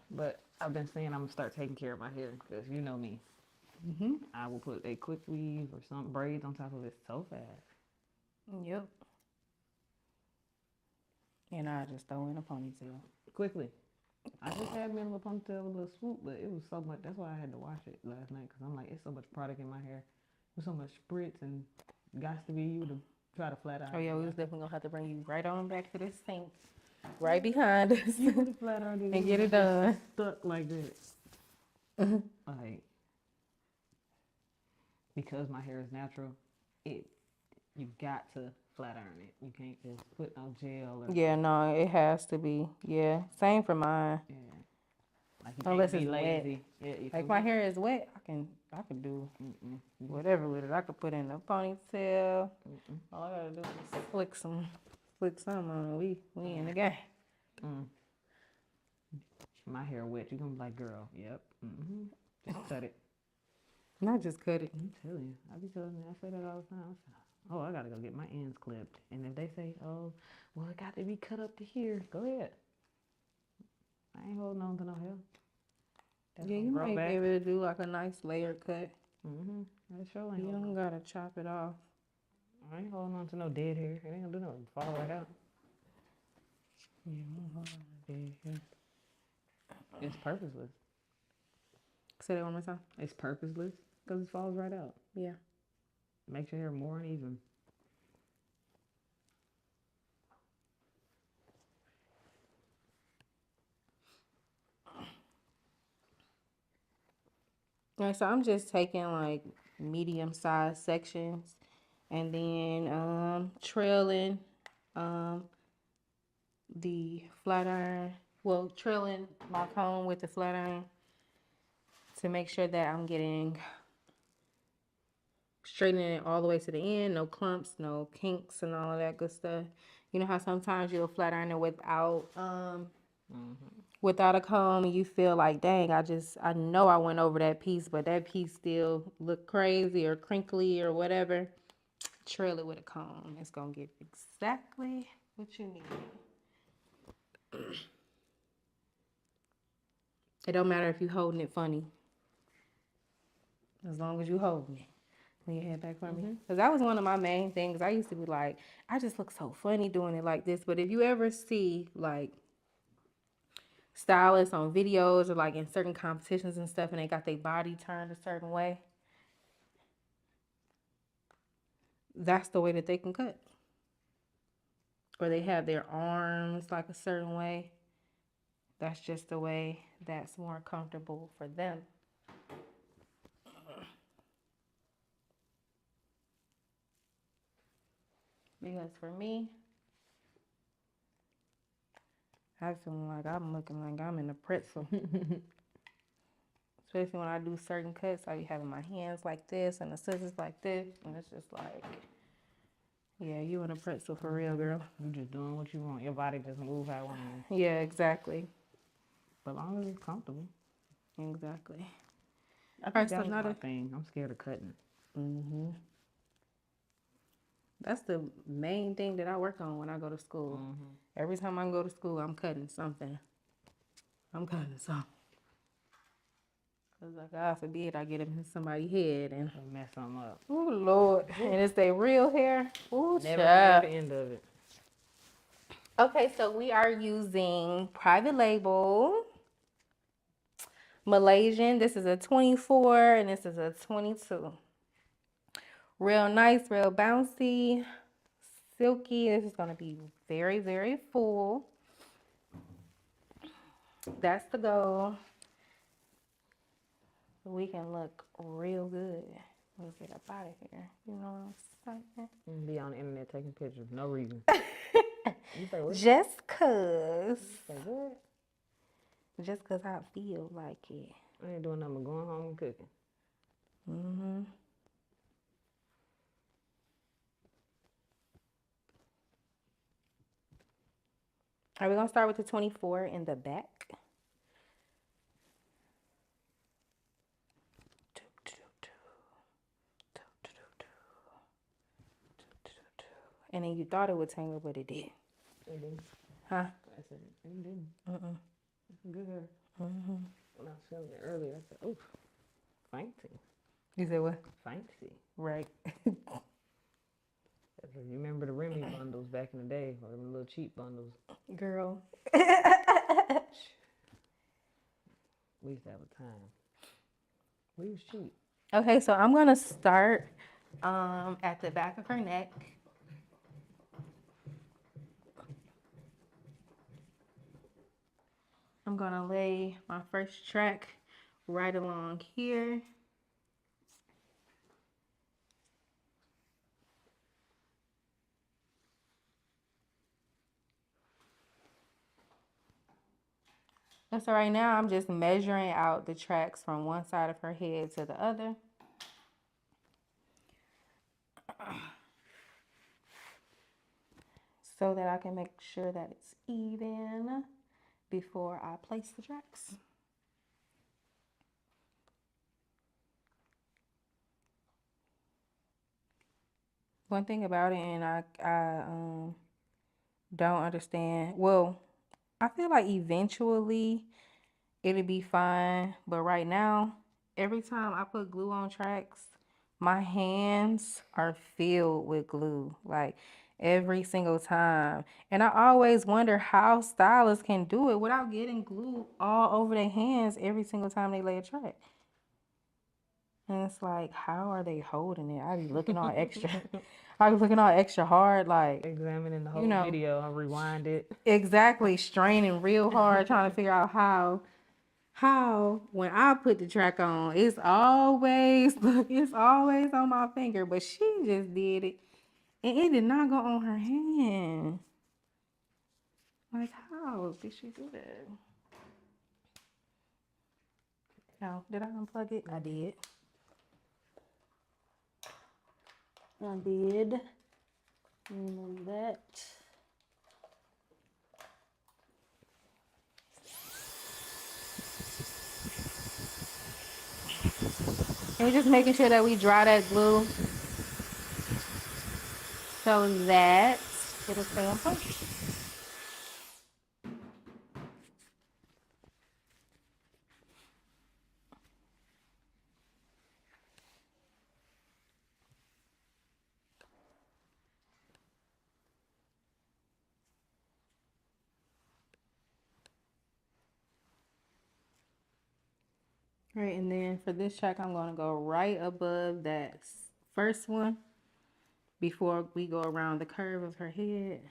S2: But I've been saying I'm gonna start taking care of my hair because you know me.
S1: Mm-hmm.
S2: I will put a quick weave or some braids on top of it so fast.
S1: Yep. And I just throw in a ponytail.
S2: Quickly. I just had me in a little ponytail with a little swoop, but it was so much. That's why I had to wash it last night because I'm like, it's so much product in my hair. There's so much spritz and got to be you to try to flat iron.
S1: Oh yeah, we was definitely gonna have to bring you right on back to this sink, right behind us,
S2: You flat iron it
S1: and get it done.
S2: stuck like that. Like, because my hair is natural, you got to flat iron it. You can't just put no gel or
S1: Yeah, no, it has to be. Yeah, same for mine.
S2: yeah. Like you
S1: Unless
S2: can't be
S1: it's
S2: lazy.
S1: wet.
S2: Yeah,
S1: Like my hair is wet, I can do whatever with it. I could put in a ponytail. All I gotta do is flick some on it. We in the game.
S2: My hair wet. You gonna be like, girl, yep. Just cut it.
S1: Not just cut it.
S2: I'm telling you. I say that all the time. Oh, I gotta go get my ends clipped. And if they say, oh, well, it got to be cut up to here, go ahead. I ain't holding on to no hair.
S1: Yeah, you might be able to do like a nice layer cut.
S2: That sure ain't
S1: You don't gotta chop it off.
S2: I ain't holding on to no dead hair. It ain't gonna do nothing. Fall right out.
S1: Yeah, I'm holding on to dead hair.
S2: It's purposeless.
S1: Say that one more time.
S2: It's purposeless because it falls right out.
S1: Yeah.
S2: Makes your hair more uneven.
S1: Alright, so I'm just taking like medium-sized sections and then trailing the flat iron. Well, trailing my comb with the flat iron to make sure that I'm getting straightening it all the way to the end. No clumps, no kinks, and all of that good stuff. You know how sometimes you'll flat iron it without a comb and you feel like, dang, I know I went over that piece, but that piece still look crazy or crinkly or whatever. Trail it with a comb. It's gonna get exactly what you need. It don't matter if you holding it funny. As long as you holding it. When your head back for me. Because that was one of my main things. I used to be like, I just look so funny doing it like this. But if you ever see like stylists on videos or like in certain competitions and stuff and they got their body turned a certain way, that's the way that they can cut. Or they have their arms like a certain way. That's just the way that's more comfortable for them. Because for me, I feel like I'm looking like I'm in a pretzel. Especially when I do certain cuts, I be having my hands like this and the scissors like this. And it's just like, yeah, you in a pretzel for real, girl.
S2: You just doing what you want. Your body just move how it wants.
S1: Yeah, exactly.
S2: But as long as it's comfortable.
S1: Exactly.
S2: I think that's my thing. I'm scared of cutting.
S1: That's the main thing that I work on when I go to school. Every time I go to school, I'm cutting something. Because like, God forbid I get it in somebody's head and
S2: mess them up.
S1: Oh, Lord. And it's their real hair. Oh,
S2: never at the end of it.
S1: Okay, so we are using private label Malaysian. This is a 24 and this is a 22. Real nice, real bouncy, silky. This is going to be very, very full. That's the goal. We can look real good. Let's get up out of here. You know what I'm saying?
S2: And be on the internet taking pictures, no reason. You say what?
S1: Just cause.
S2: Say what?
S1: Just cause I feel like it.
S2: I ain't doing nothing but going home and cooking.
S1: Mm-hmm. Are we gonna start with the 24 in the back? And then you thought it would tangle, but it did.
S2: It didn't.
S1: Huh?
S2: I said, it didn't.
S1: Mm-mm.
S2: It's good hair.
S1: Mm-hmm.
S2: When I was feeling it earlier, I said, oof, fancy.
S1: You said what?
S2: Fancy.
S1: Right.
S2: You remember the Remy bundles back in the day, or the little cheap bundles?
S1: Girl.
S2: We used to have a time. We was cheap.
S1: Okay, so I'm gonna start at the back of her neck. I'm gonna lay my first track right along here. And so right now I'm just measuring out the tracks from one side of her head to the other. So that I can make sure that it's even before I place the tracks. One thing about it, and I don't understand. Well, I feel like eventually it'll be fine, but right now, every time I put glue on tracks, my hands are filled with glue, like every single time. And I always wonder how stylists can do it without getting glue all over their hands every single time they lay a track. And it's like, how are they holding it? I be looking all extra. I be looking all extra hard, like,
S2: Examining the whole
S1: you know,
S2: video, I rewind it.
S1: exactly, straining real hard, trying to figure out how when I put the track on, it's always look, it's always on my finger, but she just did it, and it did not go on her hand. Like, how did she do that? No, did I unplug it? I did. I did. Remove that. And we're just making sure that we dry that glue so that it'll stay in place. Right, and then for this track, I'm going to go right above that first one before we go around the curve of her head.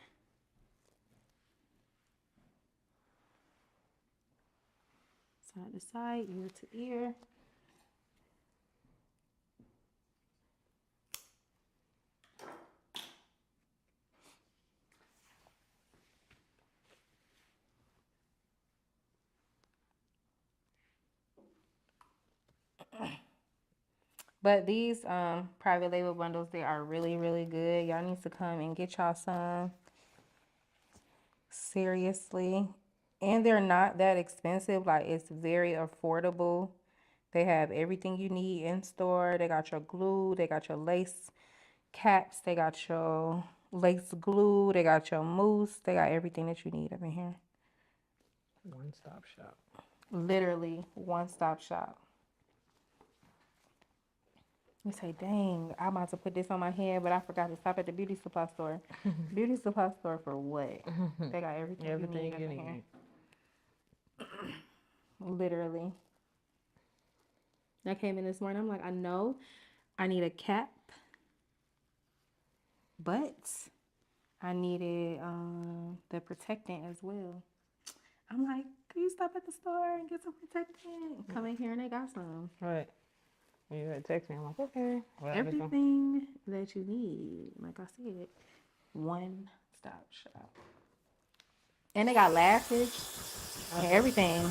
S1: Side to side, ear to ear. But these private label bundles, they are really, really good. Y'all need to come and get y'all some. Seriously. And they're not that expensive. Like, it's very affordable. They have everything you need in store. They got your glue. They got your lace caps. They got your lace glue. They got your mousse. They got everything that you need up in here.
S2: One-stop shop.
S1: Literally one-stop shop. You say, dang, I'm about to put this on my head, but I forgot to stop at the beauty supply store. Beauty supply store for what? They got everything you need up in here. Literally. I came in this morning. I'm like, I know I need a cap, but I needed the protectant as well. I'm like, Can you stop at the store and get some protection? Come in here and they got some.
S2: Right. When you had text me, I'm like, okay. Well,
S1: Everything that you need, like I said, one stop shop. And they got lashes and everything.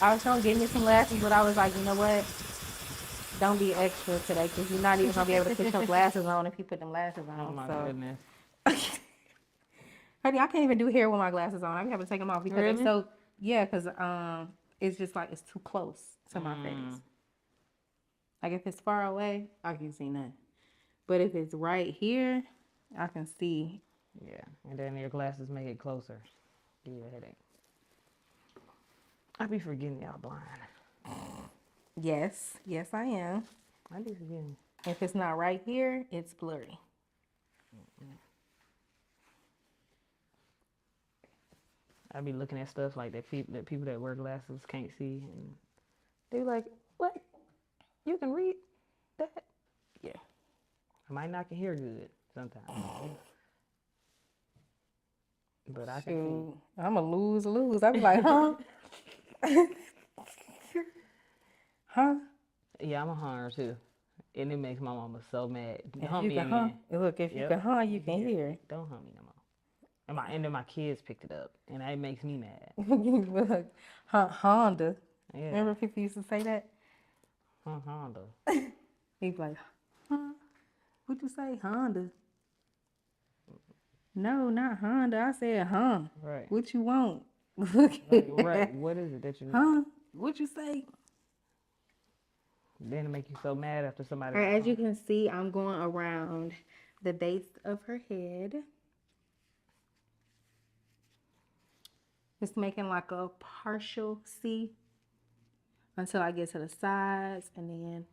S1: I was gonna get me some lashes, but I was like, you know what? Don't be extra today because you're not even gonna be able to put your glasses on if you put them lashes on.
S2: Oh my
S1: so.
S2: goodness.
S1: Honey, I can't even do hair with my glasses on. I be having to take them off because
S2: Really?
S1: they're so because it's just like it's too close to my face. Like if it's far away, I can see nothing. But if it's right here, I can see.
S2: Yeah, and then your glasses make it closer. Give you a headache. I be forgetting y'all blind.
S1: Yes, I am.
S2: I be forgetting.
S1: If it's not right here, it's blurry.
S2: I be looking at stuff like that people that wear glasses can't see, and they be like, "What? You can read that?" Yeah. I might not can hear good sometimes, but I can see.
S1: I'm a lose. I be like, huh? Huh?
S2: Yeah, I'm a hunter too, and it makes my mama so mad.
S1: If
S2: Hump
S1: you
S2: me
S1: can,
S2: again.
S1: Look, if you can, you can hear.
S2: Don't hump me no more. And then my kids picked it up, and that makes me mad.
S1: Look, Honda.
S2: Yeah.
S1: Remember people used to say that?
S2: Honda.
S1: He'd be like, huh? What'd you say, Honda? No, not Honda. I said, huh?
S2: Right.
S1: What you want?
S2: Right. What is it that you?
S1: Huh? What'd you say?
S2: Then it make you so mad after somebody.
S1: All right, as you can see, I'm going around the base of her head. Just making like a partial C until I get to the sides, and then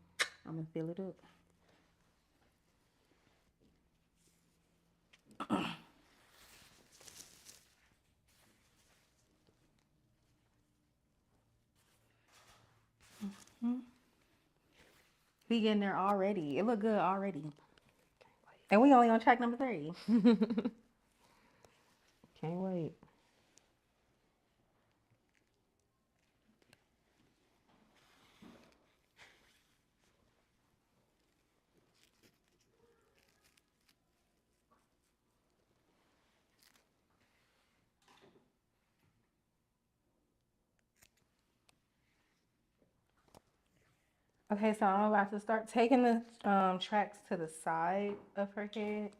S1: I'm gonna fill it up. We getting there already. It look good already. And we only on track number 3.
S2: Can't wait.
S1: Okay, so I'm about to start taking the tracks to the side of her head.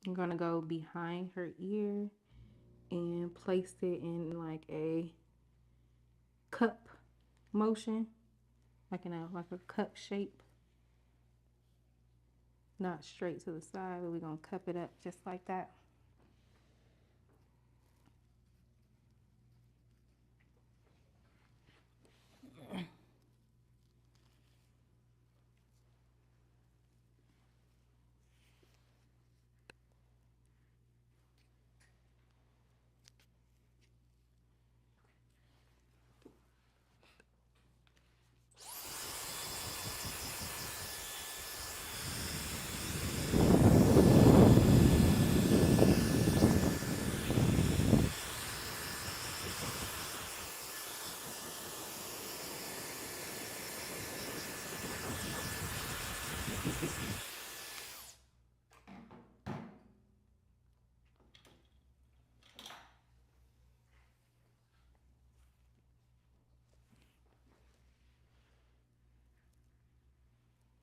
S1: I'm gonna go behind her ear and place it in like a cup motion, like a cup shape. Not straight to the side, but we're gonna cup it up just like that.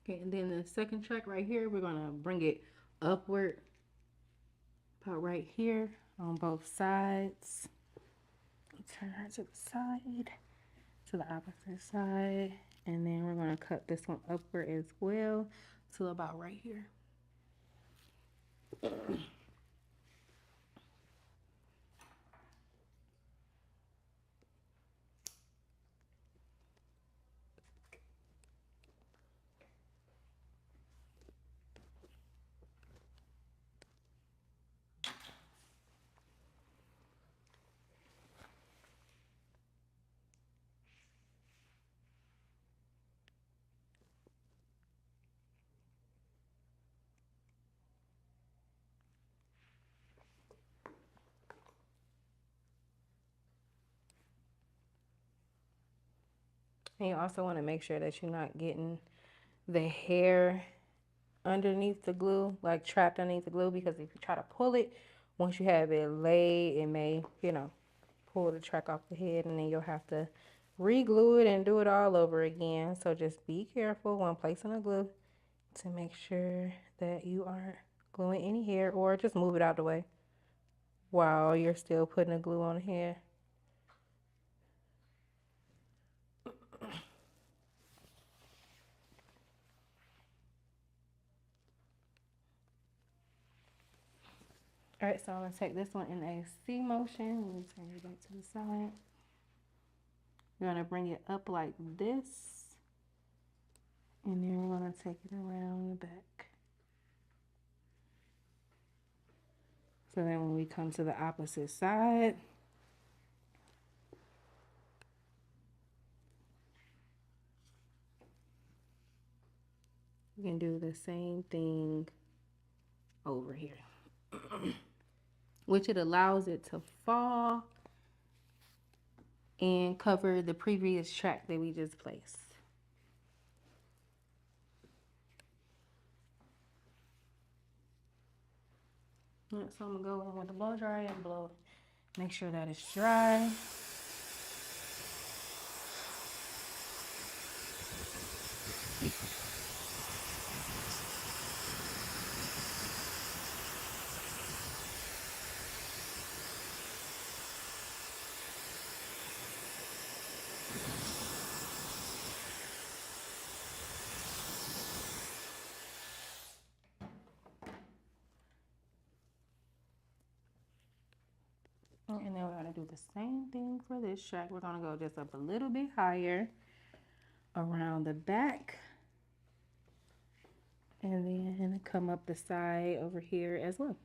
S1: Okay, and then the second track right here, we're gonna bring it upward, about right here. on both sides. Turn her to the side, to the opposite side, and then we're going to cut this one upward as well to about right here. And you also want to make sure that you're not getting the hair underneath the glue, like trapped underneath the glue, because if you try to pull it, once you have it laid, it may, you know, pull the track off the head, and then you'll have to re-glue it and do it all over again. So just be careful when placing the glue to make sure that you aren't gluing any hair, or just move it out the way while you're still putting the glue on the hair. All right, so I'm gonna take this one in a C motion. Let me turn it back to the side. We're gonna bring it up like this, and then we're gonna take it around the back. So then when we come to the opposite side, we can do the same thing over here, which it allows it to fall and cover the previous track that we just placed. All right, so I'm gonna go in with the blow dryer and blow, make sure that it's dry. And then we're gonna do the same thing for this track. We're gonna go just up a little bit higher around the back, and then come up the side over here as well.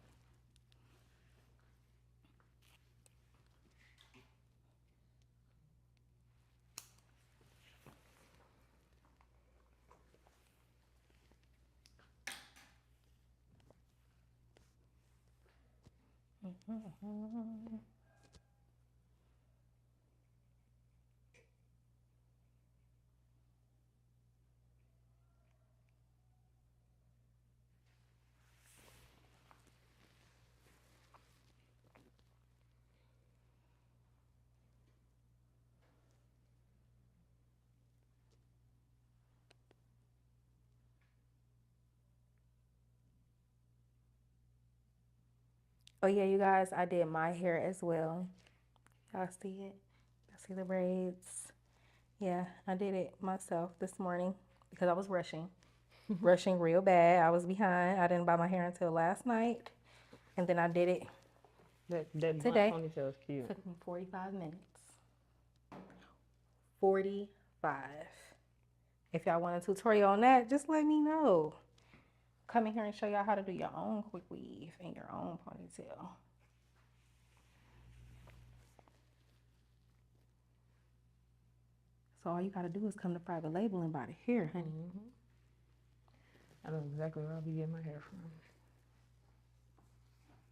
S1: Oh yeah, you guys, I did my hair as well. Y'all see it? Y'all see the braids? Yeah, I did it myself this morning because I was rushing. Rushing real bad. I was behind. I didn't buy my hair until last night. And then I did it
S2: That
S1: today.
S2: ponytail is cute.
S1: Took me 45 minutes. 45. If y'all want a tutorial on that, just let me know. Come in here and show y'all how to do your own quick weave and your own ponytail. So all you gotta do is come to Private Label and buy the hair, honey.
S2: I know exactly where I'll be getting my hair from.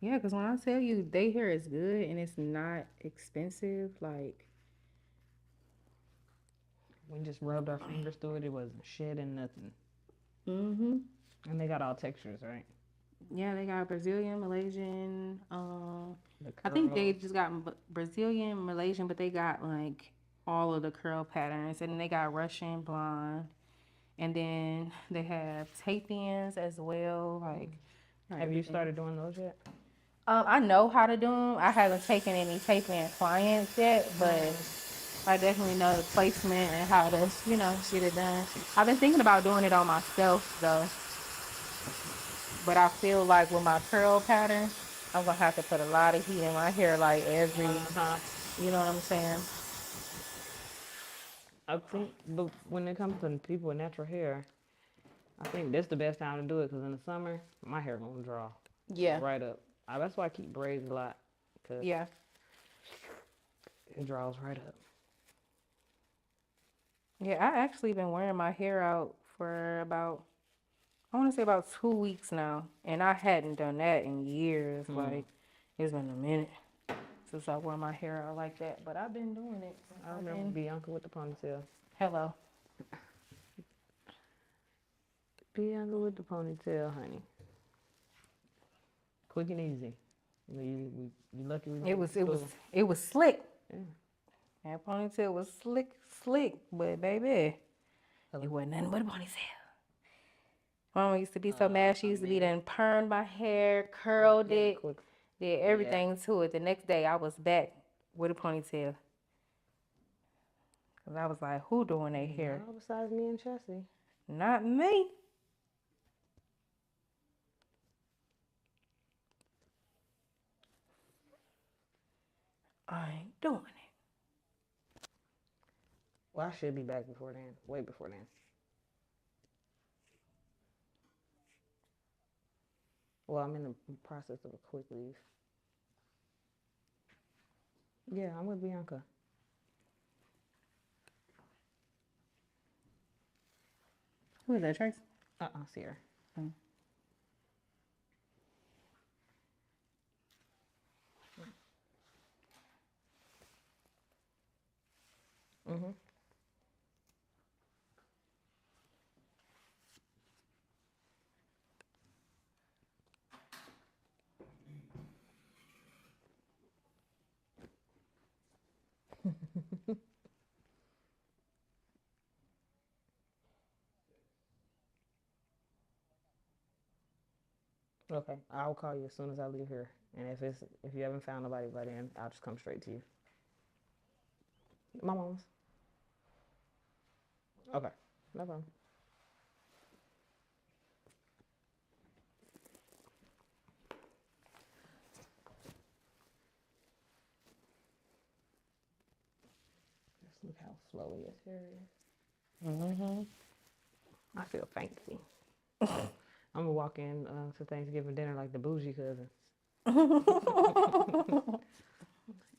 S1: Yeah, because when I tell you their hair is good and it's not expensive, like,
S2: We just rubbed our fingers through it. It wasn't shedding nothing.
S1: mm-hmm.
S2: And they got all textures, right?
S1: Yeah, they got Brazilian, Malaysian.
S2: The
S1: I think they
S2: curls.
S1: just got Brazilian, Malaysian, but they got like all of the curl patterns, and they got Russian blonde, and then they have tape-ins as well. Like,
S2: Have you started doing those yet?
S1: I know how to do them. I haven't taken any taping clients yet, but I definitely know the placement and how to, get it done. I've been thinking about doing it on myself though, but I feel like with my curl pattern, I'm gonna have to put a lot of heat in my hair, like every, you know what I'm saying?
S2: I think, but when it comes to people with natural hair, I think that's the best time to do it because in the summer, my hair gonna draw
S1: Yeah,
S2: right up. That's why I keep braids a lot because
S1: yeah,
S2: it draws right up.
S1: yeah. I actually been wearing my hair out for about, I want to say about 2 weeks now, and I hadn't done that in years. Like it's been a minute since I wore my hair out like that, but I've been doing it.
S2: I remember Bianca with the ponytail.
S1: Hello.
S2: Bianca with the ponytail, honey. Quick and easy. You lucky we
S1: It
S2: made
S1: was
S2: it
S1: it
S2: to
S1: was
S2: school.
S1: it was slick.
S2: Yeah.
S1: That ponytail was slick, but baby,
S2: Hello.
S1: it wasn't nothing but a ponytail. Mama used to be so mad. She used to be done permed my hair, curled it,
S2: Quick.
S1: did everything to it. The next day I was back with a ponytail. Cause I was like, who doing their hair?
S2: All besides me and Chessie.
S1: Not me. I ain't doing it.
S2: Well, I should be back before then. Way before then. Well, I'm in the process of a quick leave. Yeah, I'm with Bianca.
S1: Who is that, Trace?
S2: Sierra. Mm-hmm. Okay, I'll call you as soon as I leave here. And if you haven't found nobody by then, I'll just come straight to you. My mom's. Okay, no problem. Just look how flowy his hair is.
S1: Mm-hmm.
S2: I feel fancy. I'm gonna walk in to Thanksgiving dinner like the bougie cousins.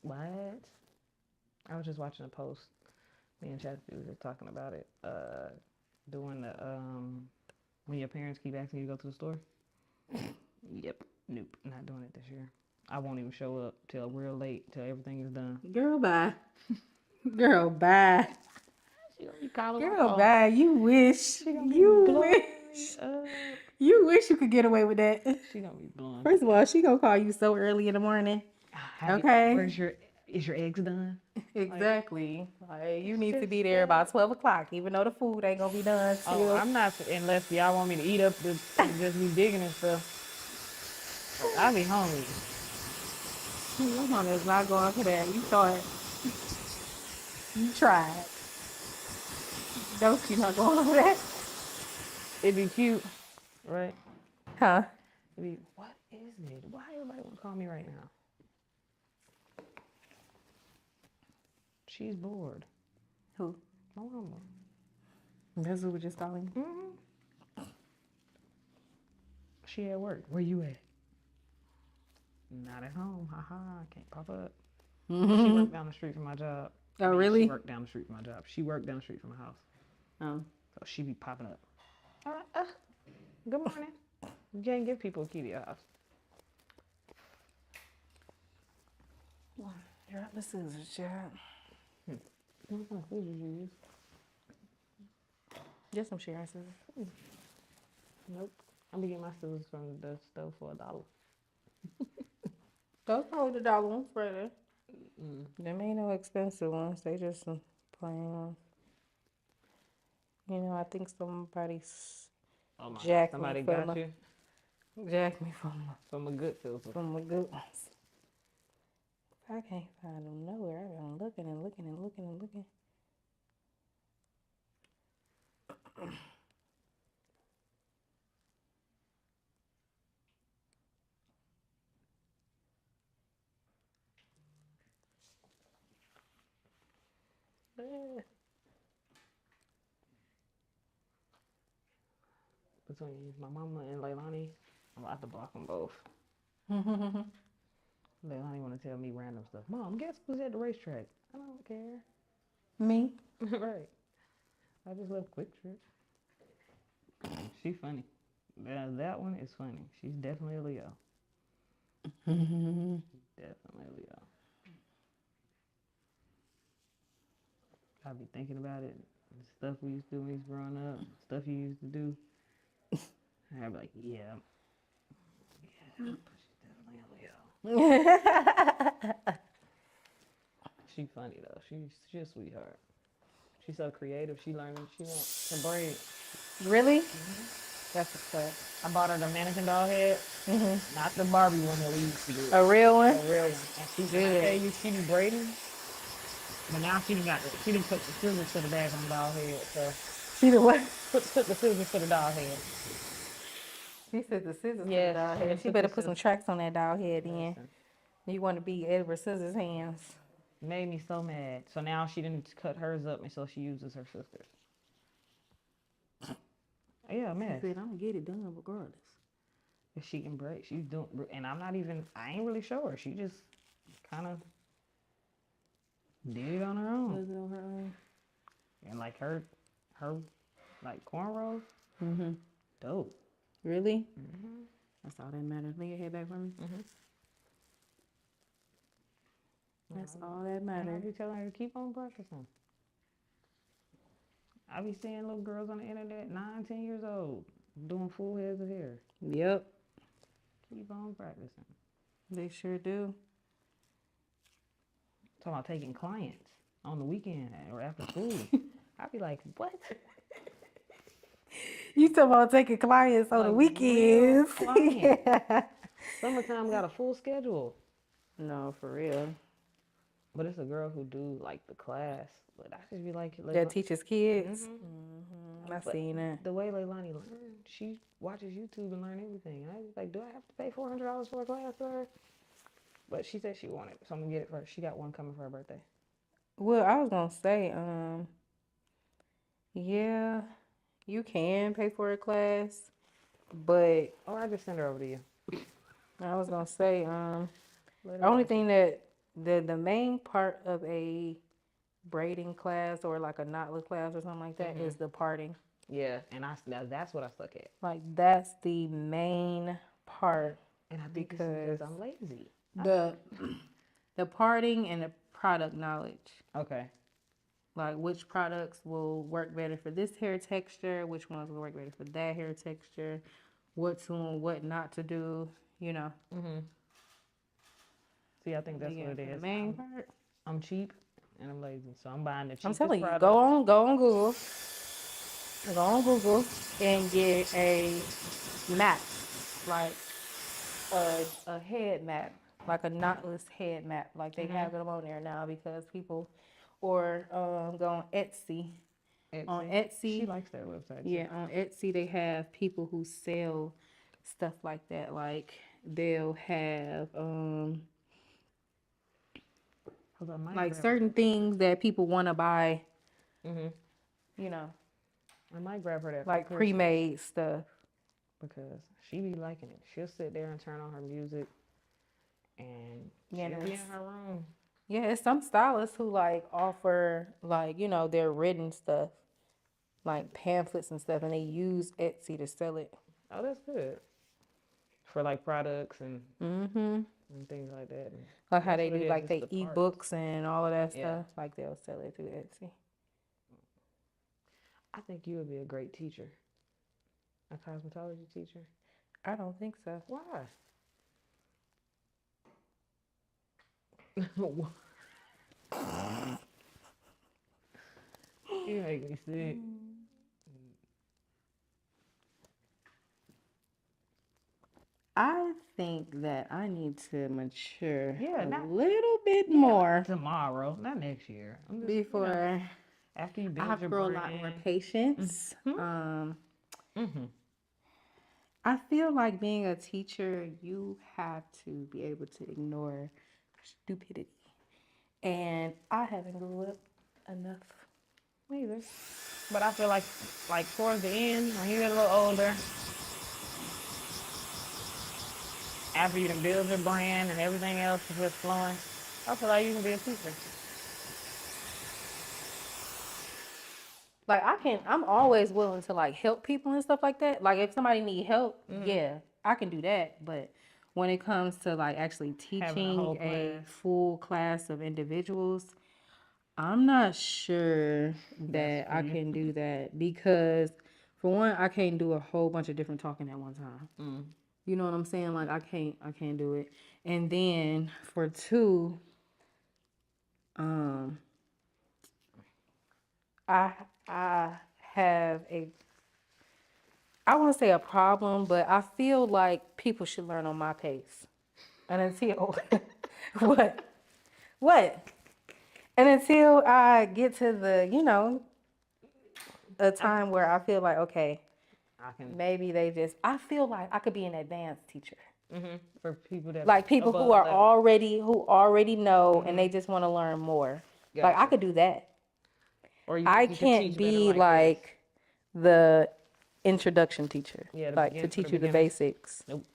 S2: What? I was just watching a post. Me and Chastity was just talking about it. Doing the when your parents keep asking you to go to the store. Yep. Nope. Not doing it this year. I won't even show up till real late, till everything is done.
S1: Girl, bye. Girl, bye.
S2: She gonna be calling
S1: Girl,
S2: my phone.
S1: bye. You wish.
S2: She gonna be
S1: You
S2: blowing
S1: wish.
S2: up.
S1: You wish you could get away with that.
S2: She gonna be blowing.
S1: First of all, she gonna call you so early in the morning. Okay.
S2: Is your eggs done?
S1: Exactly. Like, you need to be there about 12 o'clock, even though the food ain't gonna be done
S2: Oh,
S1: till.
S2: I'm not unless y'all want me to eat up the just be digging and stuff. I be hungry.
S1: Your mama is not going for that. You thought you tried. No, she's not going for that.
S2: It'd be cute, right?
S1: Huh?
S2: It'd be, what is it? Why everybody want to call me right now? She's bored.
S1: Who?
S2: My mama.
S1: That's who was just calling.
S2: Mm-hmm. She at work. Where you at? Not at home. Haha. I can't pop up. She worked down the street from my job.
S1: Oh, really?
S2: She worked down the street from my job. She worked down the street from my house.
S1: Oh.
S2: So she be popping up. Good morning. You can't give people a key to your house.
S1: Drop the scissors, child.
S2: What kind of scissors you use?
S1: Just some sharing scissors.
S2: Nope. I'm gonna get my scissors from the stove for $1.
S1: Those probably the dollar ones right there. Them ain't no expensive ones. They just some plain ones. I think somebody's
S2: Oh my God.
S1: Jack
S2: Somebody
S1: fella.
S2: got you?
S1: Jack me
S2: from a good filter.
S1: from the good ones. I can't find them nowhere. I've been looking and looking and looking and looking.
S2: Between my mama and Leilani, I'm about to block them both. Leilani want to tell me random stuff. Mom, guess who's at the racetrack? I don't care.
S1: Me?
S2: Right. I just left Quick Trip. She funny. That one is funny. She's definitely a Leo. Definitely a Leo. I be thinking about it. The stuff we used to do when we was growing up. Stuff you used to do. And I'd be like, yeah. Yeah, she's definitely a Leo. She funny though. She's a sweetheart. She's so creative. She learning. She wants to braid.
S1: Really? That's what's up.
S2: I bought her the mannequin doll head, not the Barbie one that we used to do.
S1: A real one?
S2: A real one. And she did. She be braiding, but now she done put the scissors to the back on the doll head. So
S1: She the what?
S2: put the scissors to the doll head.
S1: She said the scissors
S2: Yes,
S1: to the doll
S2: she
S1: head. She
S2: put
S1: better
S2: the
S1: put some
S2: scissors.
S1: tracks on that doll head then.
S2: Listen,
S1: You want to be Edward Scissors hands.
S2: made me so mad. So now she didn't cut hers up, and so she uses her sister's. Yeah, a mess.
S1: She said, I'm going to get it done regardless.
S2: If she can braid, she's doing, and I ain't really sure her. She just kind of did it on her own.
S1: Does it on her own?
S2: And like her like cornrows, dope.
S1: Really? That's all that matters. Lay your head back for me. That's all that
S2: And I
S1: matters.
S2: be telling her to keep on practicing. I be seeing little girls on the internet, 9, 10 years old, doing full heads of hair.
S1: Yep.
S2: Keep on practicing.
S1: They sure do.
S2: Talking about taking clients on the weekend or after school. I be like, what?
S1: You talking about taking clients on the
S2: Like,
S1: weekends.
S2: real clients. Summertime got a full schedule.
S1: No, for real.
S2: But it's a girl who do like the class. But I just be like,
S1: That teaches kids. I've
S2: But
S1: seen that.
S2: the way Leilani learned, she watches YouTube and learn everything. And I was like, do I have to pay $400 for a class for her? But she said she wanted it, so I'm gonna get it for her. She got one coming for her birthday.
S1: Well, I was gonna say, yeah, you can pay for a class, but
S2: Or I just send her over to you.
S1: I was gonna say,
S2: Let
S1: the
S2: her
S1: only
S2: watch
S1: thing that the main part of a braiding class or like a knotless class or something like that is the parting.
S2: Yeah, and that's what I suck at.
S1: Like that's the main part.
S2: And I think it's because I'm lazy.
S1: The parting and the product knowledge.
S2: Okay.
S1: Like which products will work better for this hair texture, which ones will work better for that hair texture, what to and what not to do, you know.
S2: See, I think that's what it is.
S1: The main part.
S2: I'm cheap and I'm lazy, so I'm buying the cheapest
S1: I'm telling you,
S2: product.
S1: go on Google. Go on Google and get a map, like a head map, like a knotless head map. Like they have it on there now because people, or go on Etsy. On Etsy,
S2: She likes that website.
S1: Yeah, on Etsy they have people who sell stuff like that. Like they'll have like certain things that people want to buy. You know,
S2: I might grab her that
S1: like pre-made stuff.
S2: because she be liking it. She'll sit there and turn on her music, and she'll be in her room.
S1: Yeah, it's some stylists who like offer like their written stuff, like pamphlets and stuff, and they use Etsy to sell it.
S2: Oh, that's good. For like products and things like that. And
S1: like how they do like they ebooks and all of that stuff.
S2: Yeah.
S1: Like they'll sell it through Etsy.
S2: I think you would be a great teacher. A cosmetology teacher.
S1: I don't think so.
S2: Why? You make me sick.
S1: I think that I need to mature
S2: Yeah,
S1: a
S2: not
S1: little bit
S2: not
S1: more
S2: tomorrow, not next year. I'm just,
S1: before
S2: after you
S1: I
S2: build
S1: have to
S2: your
S1: grow a lot more
S2: brand.
S1: patience.
S2: Mm-hmm.
S1: I feel like being a teacher, you have to be able to ignore stupidity. And I haven't grew up enough.
S2: Neither. But I feel like towards the end, when you get a little older, after you done build your brand and everything else is just flowing, I feel like you can be a teacher.
S1: Like I'm always willing to like help people and stuff like that. Like if somebody need help, yeah, I can do that. But when it comes to like actually
S2: Having a whole
S1: teaching a
S2: class,
S1: full class of individuals, I'm not sure
S2: that's
S1: that
S2: for
S1: I
S2: you.
S1: can do that because for one, I can't do a whole bunch of different talking at one time. You know what I'm saying? Like I can't do it. And then for two, um, I I have a I won't say a problem, but I feel like people should learn on my pace. And until what? What? And until I get to a
S2: I
S1: time where I feel like, okay,
S2: I can
S1: maybe I feel like I could be an advanced teacher.
S2: for people that
S1: Like people who
S2: above
S1: are
S2: level.
S1: already know and they just want to learn more. Like I
S2: Gotcha.
S1: could do that.
S2: Or you
S1: I
S2: think you could
S1: can't
S2: teach better
S1: be
S2: like this?
S1: like the introduction teacher,
S2: Yeah, the
S1: like to
S2: begin for the
S1: teach you the
S2: beginners.
S1: basics.
S2: Nope.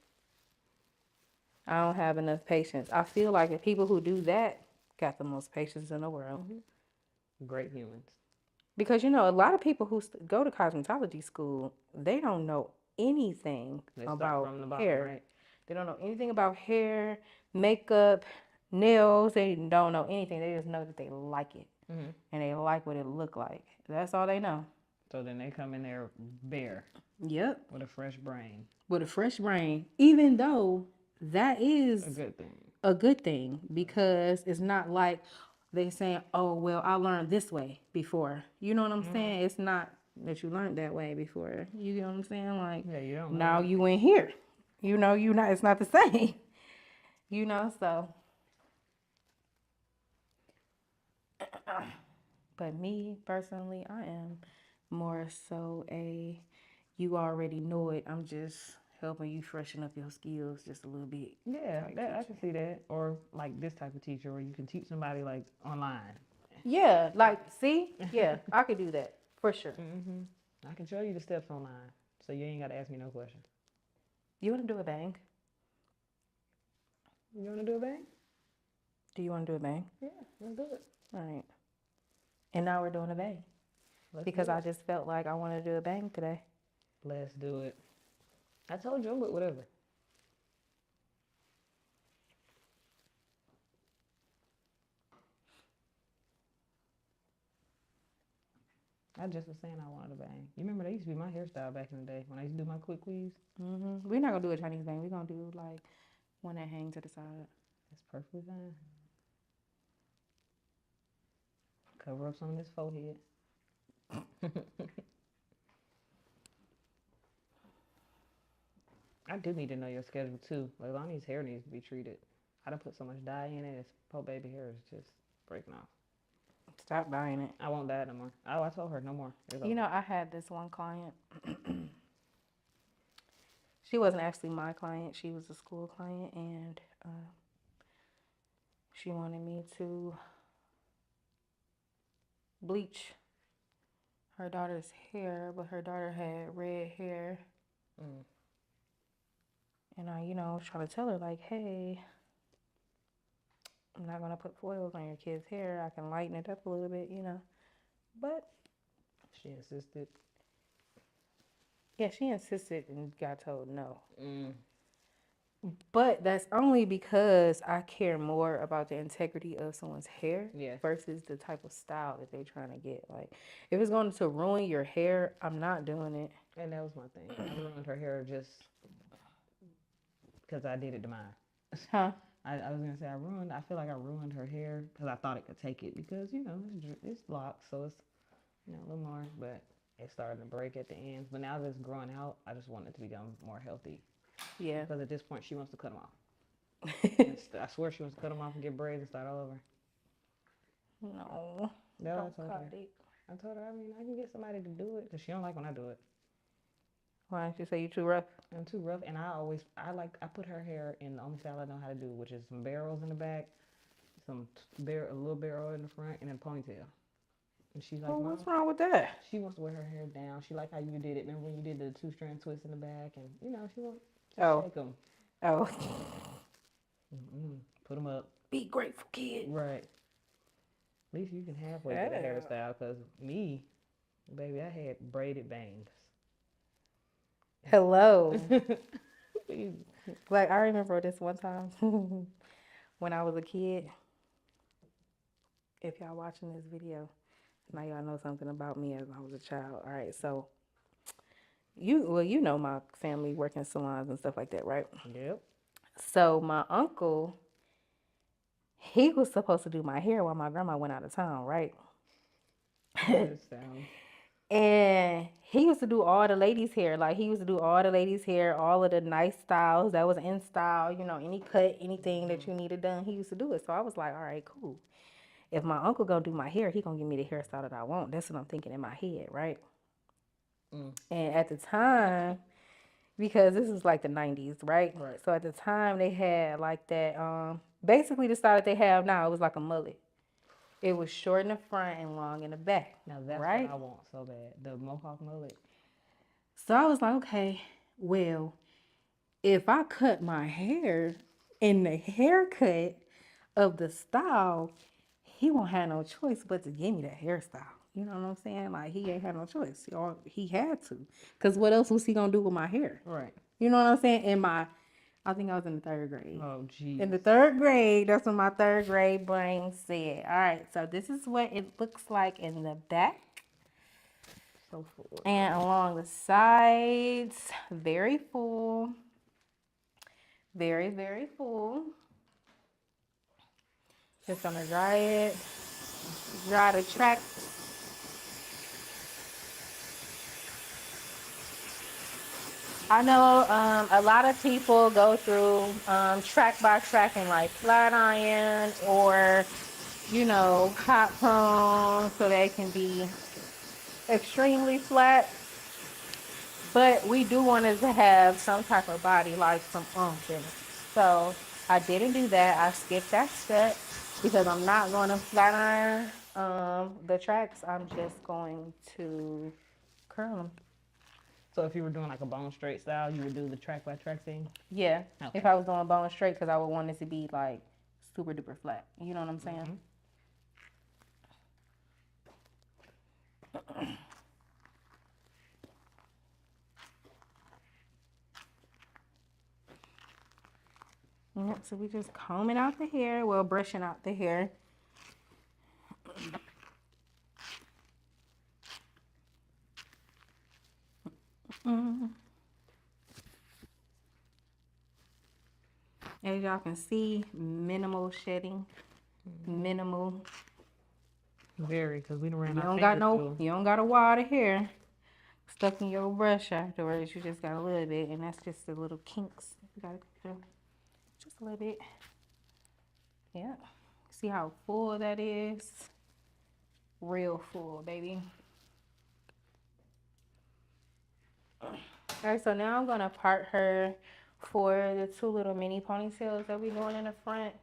S1: I don't have enough patience. I feel like the people who do that got the most patience in the world.
S2: Great humans.
S1: Because a lot of people who go to cosmetology school, they don't know anything
S2: They start
S1: about
S2: from the bottom,
S1: hair.
S2: right?
S1: They don't know anything about hair, makeup, nails. They don't know anything. They just know that they like it and they like what it look like. That's all they know.
S2: So then they come in there bare
S1: Yep,
S2: with a fresh brain.
S1: with a fresh brain, even though that
S2: A
S1: is
S2: good thing.
S1: a good thing because it's not like they saying, "Oh, well, I learned this way before." You know what I'm saying? It's not that you learned that way before. You know what I'm saying? Like
S2: Yeah, you don't know
S1: now
S2: anything.
S1: you in here. You not. It's not the same. So. But me personally, I am more so a you already know it. I'm just helping you freshen up your skills just a little bit
S2: Yeah,
S1: type
S2: that I
S1: teacher.
S2: can see that. Or like this type of teacher where you can teach somebody like online.
S1: Yeah, like see, yeah, I could do that for sure.
S2: I can show you the steps online, so you ain't got to ask me no questions.
S1: You want to do a bang?
S2: You want to do a bang?
S1: Do you want to do a bang?
S2: Yeah, let's do it.
S1: All right. And now we're doing a bang
S2: Let's
S1: because
S2: do
S1: I
S2: it.
S1: just felt like I wanted to do a bang today.
S2: Let's do it. I told you I'm with whatever. I just was saying I wanted a bang. You remember that used to be my hairstyle back in the day when I used to do my quick weaves?
S1: We're not gonna do a Chinese bang. We're gonna do like one that hangs to the side.
S2: That's perfectly fine. Cover up some of this forehead. I do need to know your schedule too. Like Lonnie's hair needs to be treated. I done put so much dye in it. This poor baby hair is just breaking off.
S1: Stop buying it.
S2: I won't dye it no more. Oh, I told her no more. It's over.
S1: I had this one client. She wasn't actually my client. She was a school client, and she wanted me to bleach her daughter's hair, but her daughter had red hair. And I, was trying to tell her, like, hey, I'm not going to put foils on your kid's hair. I can lighten it up a little bit. But,
S2: She insisted.
S1: yeah, she insisted and got told no. But that's only because I care more about the integrity of someone's hair
S2: Yes.
S1: versus the type of style that they're trying to get. Like, if it's going to ruin your hair, I'm not doing it.
S2: And that was my thing. I ruined her hair just because I did it to mine.
S1: Huh?
S2: I was gonna say I feel like I ruined her hair because I thought it could take it because it's locked, so it's a little more, but it's starting to break at the ends. But now that it's growing out, I just want it to become more healthy.
S1: Yeah.
S2: Because at this point, she wants to cut them off. I swear she wants to cut them off and get braids and start all over.
S1: No.
S2: No,
S1: Don't
S2: I told
S1: cut
S2: her.
S1: it.
S2: I told her, I mean, I can get somebody to do it because she don't like when I do it.
S1: Why don't you say you too rough?
S2: I'm too rough, and I put her hair in the only style I know how to do, which is some barrels in the back, a little barrel in the front, and then a ponytail. And she's like,
S1: Well,
S2: Mom,
S1: what's wrong with that?
S2: she wants to wear her hair down. She like how you did it. Remember when you did the 2-strand twist in the back, and she wants to shake them.
S1: Oh.
S2: Put them up.
S1: Be grateful, kid.
S2: Right. At least you can halfway get a hairstyle, because me, baby, I had braided bangs.
S1: Hello. Like, I remember this one time when I was a kid. If y'all watching this video, now y'all know something about me as I was a child. All right, so you know my family work in salons and stuff like that, right?
S2: Yep.
S1: So my uncle, he was supposed to do my hair while my grandma went out of town, right? And he used to do all the ladies' hair. Like, he used to do all the ladies' hair, all of the nice styles that was in style, any cut, anything that you needed done, he used to do it. So I was like, all right, cool. If my uncle gonna do my hair, he gonna give me the hairstyle that I want. That's what I'm thinking in my head, right? And at the time, because this is like the 90s, right? So at the time they had like that, basically the style that they have now, it was like a mullet. It was short in the front and long in the back.
S2: Now that's what I want so bad, the mohawk mullet.
S1: So I was like, okay, well, if I cut my hair in the haircut of the style, he won't have no choice but to give me that hairstyle. You know what I'm saying? Like, he ain't had no choice. He had to. Because what else was he going to do with my hair?
S2: Right.
S1: You know what I'm saying? I think I was in the 3rd grade.
S2: Oh, geez.
S1: In the 3rd grade, that's what my 3rd grade brain said. All right, so this is what it looks like in the back.
S2: So full.
S1: And along the sides, very full. Very, very full. Just gonna dry it. Dry the track. I know a lot of people go through track by track and like flat iron or, hot prone so they can be extremely flat. But we do want it to have some type of body, like some oomph in it. So I didn't do that. I skipped that step because I'm not going to flat iron the tracks. I'm just going to curl them.
S2: So if you were doing like a bone straight style, you would do the track by track thing?
S1: Yeah. Okay. If I was doing bone straight, because I would want it to be like super duper flat. You know what I'm saying? Yep, so we just combing out the hair, well, brushing out the hair. As y'all can see, minimal shedding, minimal.
S2: Very, because we done ran
S1: You
S2: our
S1: don't
S2: fingers
S1: you don't got a wad of hair stuck in your brush afterwards. You just got a little bit, and that's just the little kinks. You gotta feel just a little bit. Yeah. See how full that is? Real full, baby. Alright, so now I'm gonna part her for the 2 little mini ponytails that we're doing in the front.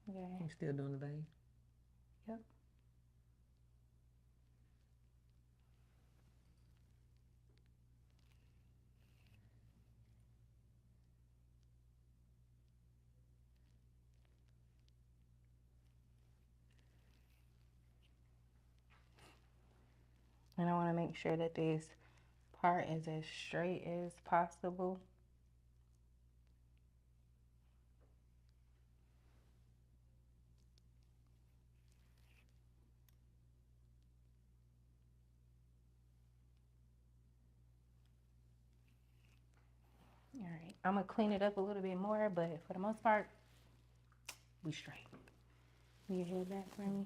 S1: Okay.
S2: I'm still doing the bang.
S1: Yep. And I want to make sure that this part is as straight as possible. All right, I'm gonna clean it up a little bit more, but for the most part, we straight. Will you head back for me?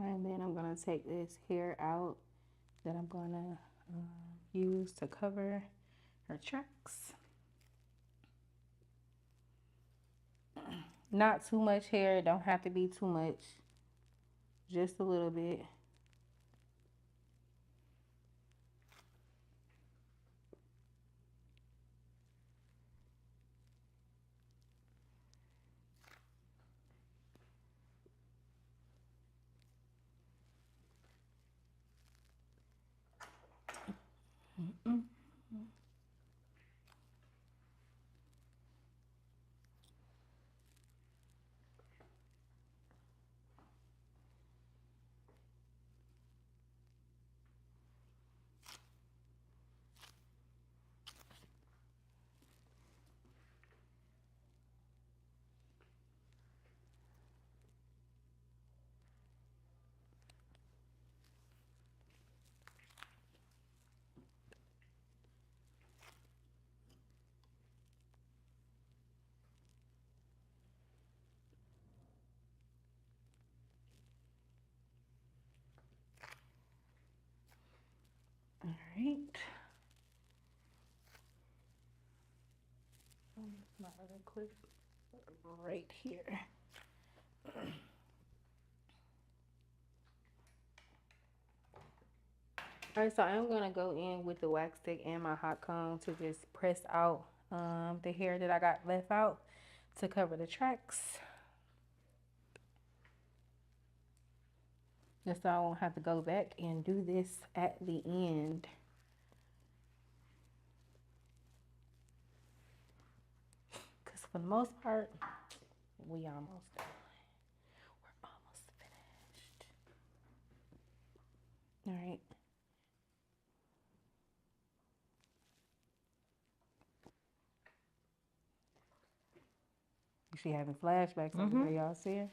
S1: And then I'm gonna take this hair out that I'm gonna use to cover her tracks. Not too much hair, it don't have to be too much, just a little bit. All right. My other clip right here. All right, so I'm gonna go in with the wax stick and my hot comb to just press out the hair that I got left out to cover the tracks. Just so I won't have to go back and do this at the end. Because for the most part, we almost done. We're almost finished. All right. She having flashbacks over there, y'all see her?